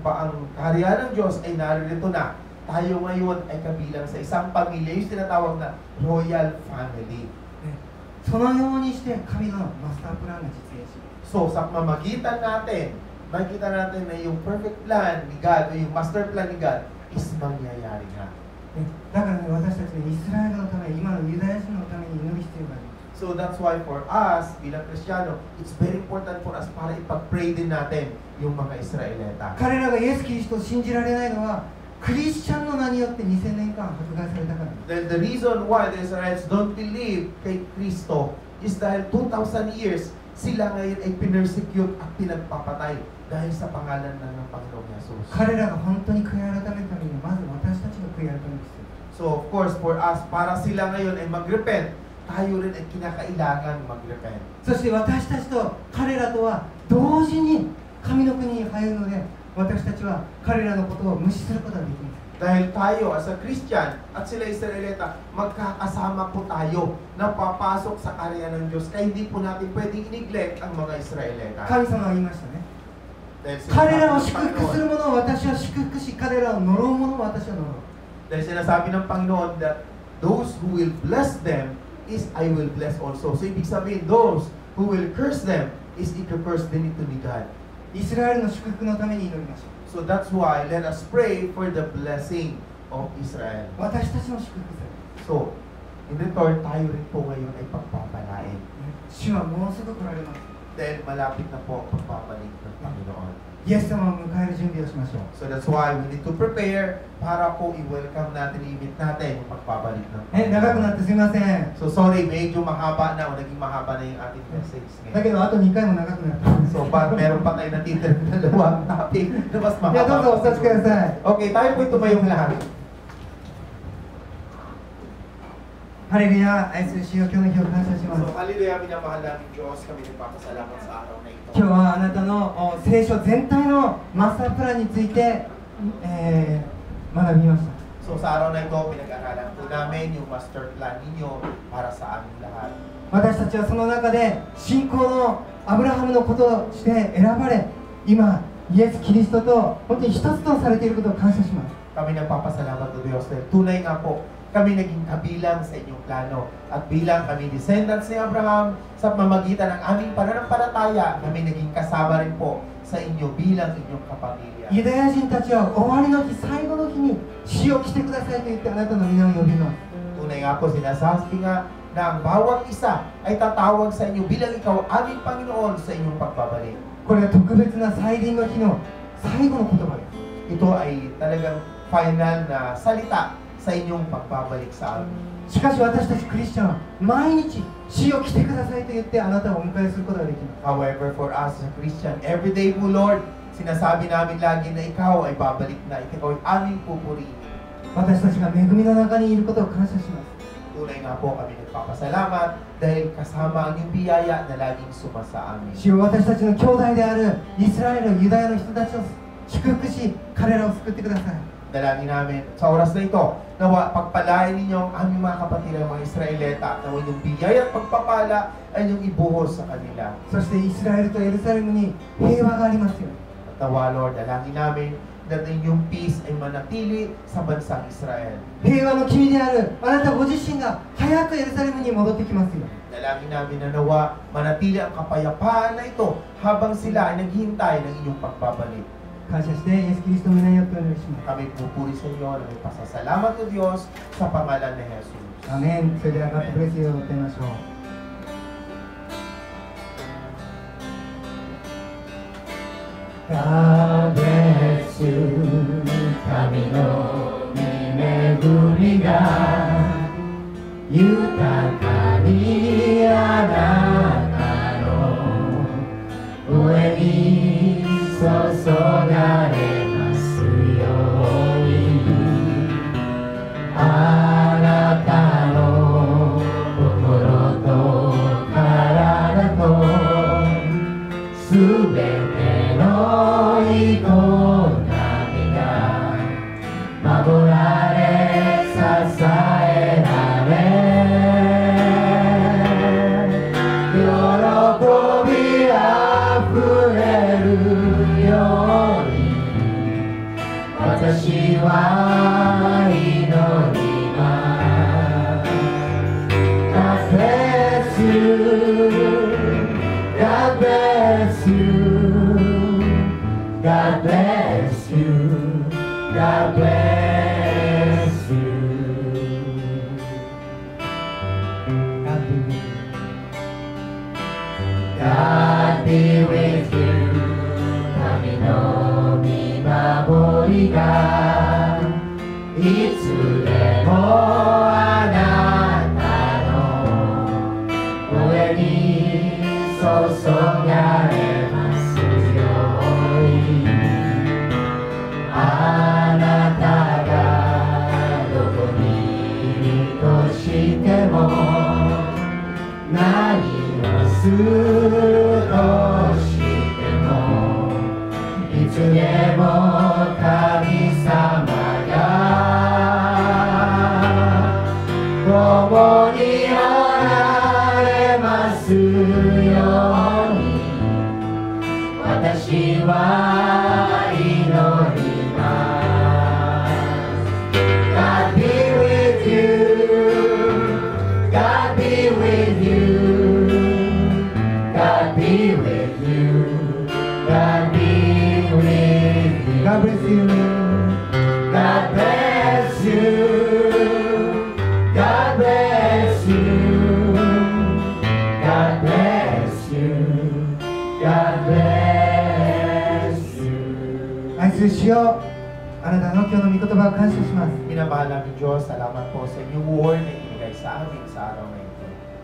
kaharian ng Diyos ay naririto na, tayo ngayon ay kabilang sa isang pamilya, yung tinatawag na royal family. そのようにして神のマスタープランが実現します。 So, sa mamagitan natin, makikita natin na yung perfect plan ni God, o yung master plan ni God, is mangyayari nga. だからね、私たちね、イスラエルのため、今のユダヤ人のために祈る必要があります。 So, that's why for us, bilang Kristiyano, it's very important for us para ipag-pray din natin yung mga Israelita. 彼らがイエス・キリストを信じられないのは、クリスチャンの名によって2000年間迫害されたからです。 Then the reason why the Israelites don't believe kay Kristo is dahil 2,000 years sila ngayon ay pinersecute at pinagpapatay dahil sa pangalan ng Panginoong Jesus. 彼らが本当に悔い改めるために、まず私たちが悔い改める必要。 So of course, for us, para sila ngayon ay mag-repent, tayo rin ay kinakailangan mag-repent. そして私たちと彼らとは同時に神の国に入るので、私たちは彼らのことを無視することができます。 Dahil tayo as a Christian at sila Israelita, magkakasama po tayo na papasok sa karya ng Diyos. Kaya hindi po natin pwedeng i-neglect ang mga Israelita. 神様が言いましたね。 Dahil 彼らを sinasabi 祝福する者を私は祝福し、彼らを呪う者を私は呪う。 Dahil sinasabi ng Panginoon that those who will bless them is I will bless also. So ibig sabihin, those who will curse them is i-curse din ito ni God. イスラエルの祝福のために祈りましょう。 So that's why let us pray for the blessing of Israel. 私たちの祝福され。 So, in return, tayo rin po ngayon ay pagpapalain. 主はもうすぐ来られます。 Dahil malapit na po ang pagpapalik ng Panginoon. イエス様を迎える準備をしましょう。 So that's why we need to prepare para po i-welcome natin, i-invite natin yung pagbabalik ng 長くなってすみません。 So sorry, medyo mahaba na o naging mahaba na yung ating message だけ ngayon. どあと2回も長くなった。 So meron pa tayo natitira na dalawang topic na mas い mahaba. や、どうぞお立ちください。 Okay, tayo po tumayong lahat. ハレルヤ、愛する主よ、今日の日を感謝します。 So, hallelujah, minamahal namin Diyos, kami nagpapasalamat sa araw na ito. 今日はあなたの聖書全体のマスタープランについて、学びました。 So sa araw na ito, pinag-aralan po namin yung master plan ninyo para sa aming lahat. 私たちはその中で信仰のアブラハムのこととして選ばれ、今イエス・キリストと本当に一つとされていることを感謝します。 Kami nagpapasalamat sa Diyos dahil tunay nga po, kami naging kabilang sa inyong plano. At bilang kami descendants ni Abraham, sa mamagitan ng aming pananampalataya, kami naging kasama rin po sa inyo bilang inyong kapamilya. ユダヤ人たちは終わりの日、最後の日に死を来てくださいと言ってあなたの皆を呼びます。 Tunay nga po, sinasabi nga na ang bawat isa ay tatawag sa inyo bilang ikaw aming Panginoon sa inyong pagbabalik. これは特別な再臨の日の最後の言葉です。 Ito ay talagang final na salita sa inyong pagbabalik sa amin. しかし私たちクリスチャンは毎日死を来てくださいと言ってあなたをお迎えすることができます。 However, for us as a Christian, every day po, Lord, sinasabi namin lagi na ikaw ay babalik na, ikaw ay aming pupurihin. 私たちが恵みの中にいることを感謝します。 Tunay nga po kami nagpapasalamat dahil kasama ang iyong biyaya na laging sumasa amin. 主よ、私たちの兄弟であるイスラエル、ユダヤの人たちを祝福し、彼らを救ってください。 Dalangin namin sa oras na ito, nawa pagpalain ninyo ang aming mga kapatid ng mga Israelita, nawa yung biyaya at pagpapala ay yung ibuhos sa kanila. そしてイスラエルとエルサレムに平和がありますよ。 At nawa, Lord, dalangin namin na inyong peace ay manatili sa bansang Israel. 平和の君であるあなたご自身が早くエルサレムに戻ってきますよ。 Dalangin namin na nawa manatili ang kapayapaan na ito habang sila ay naghihintay ng inyong pagbabalik. 感謝してイエス・キリストの皆によってお願いします。 Kami pupuri sa inyo na may pasasalamat o Diyos sa pangalan ni Jesus. アメン。それではガッドブレスを歌いましょう。God bless you 神の御りが豊かにあなたの上に注がれますように、あなたの心と体とすべての営みが守られ支えられ、喜びあふれるように私は祈ります。 God bless you, God bless you, God bless you, God bless you. God be with you. 神の御守りがいつでもあなたの上に注がれますように、あなたがどこにいるとしても、何をするとしても、いつでも神様が共におられますように、私は祈ります。 God be with you, God be with you, God be with you, God be with you. God bless you. God bless you, God bless you, God bless you, God bless you. 愛する主よ、あなたの今日の御言葉を感謝します。 Minamahal namin Diyos, salamat po sa inyong word na ibigay sa amin sa araw na ito.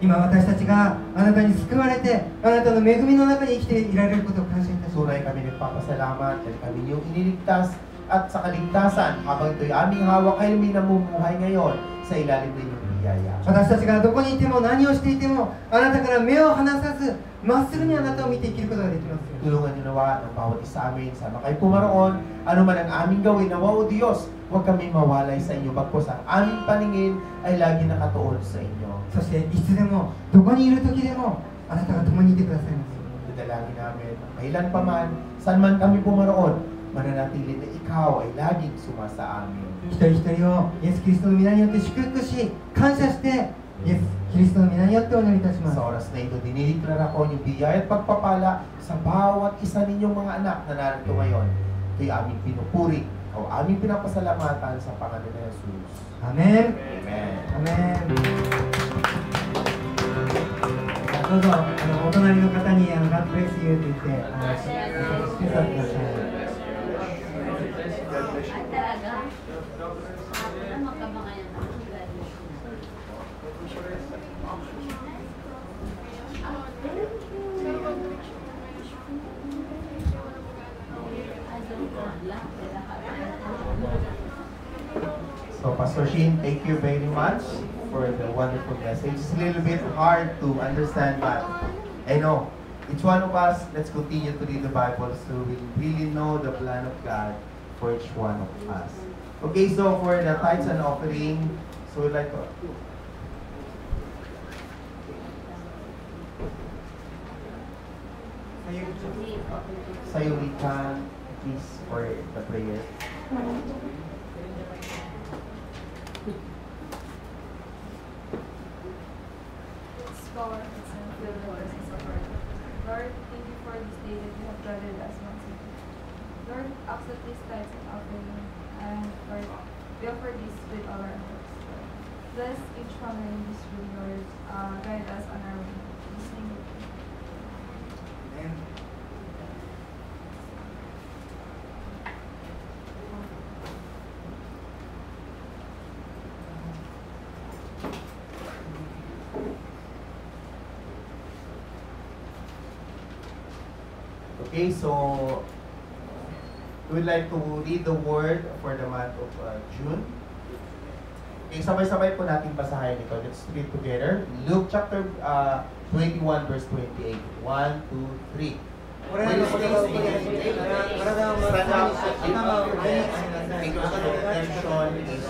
今私たちがあなたに救われて、あなたの恵みの中に生きていられることを感謝いたします。 Tunay kami nagpapasalamat dahil kami yung iniligtas at sa kaligtasan habang ito'y aming hawak kayo may namumuhay ngayon sa ilalim ng inyong biyaya. 私たちがどこにいても何をしていても、あなたから目を離さず、まっすぐにあなたを見て生きることができますよ。 Tulungan niyo nawa ng bawat isa amin, sana kayo pumaroon, ano man ang aming gawin, nawa o Diyos, huwag kami mawalay sa inyo, bagpos ang aming paningin ay lagi nakatuon sa inyo. そしていつでも、どこにいる時でも、あなたが共にいてくださいます。 Dadalangin namin, kailan pa man, saan man kami pumaroon, mananatili na ikaw ay laging sumasa amin. 一人一人をイエス・キリストの皆によって祝福し、感謝して、イエス・キリストの皆によってお祈りいたします。 Sa oras na ito, dinideklara ko yung biyaya at pagpapala sa bawat isa ninyong mga anak na narito ngayon. Kay aming pinupuri o aming pinapasalamatan sa pangalan ni Jesus. アメン。 Amen. アメン。どうぞお隣の方にGod bless youって言って手伝ってください。 So, Pastor Shin, thank you very much for the wonderful message. It's a little bit hard to understand, but I know each one of us, let's continue to read the Bible so we really know the plan of God for each one of us. Okay, so for the tithes and offering, so we'd like to... Sayurikan, please, for the prayer. Lord, thank you for this day that you have gathered us once again. Lord, accept these tithes and offering, and Lord, we offer this with our hearts. Bless each family in this room, Lord. Guide us on our way. In this name we pray. Amen. Okay, so we would like to read the word for the month of June. Okay, sabay-sabay po natin basahin ito. Let's read together. Luke chapter 21 verse 28. 1, 2, 3. Stand up. English attention is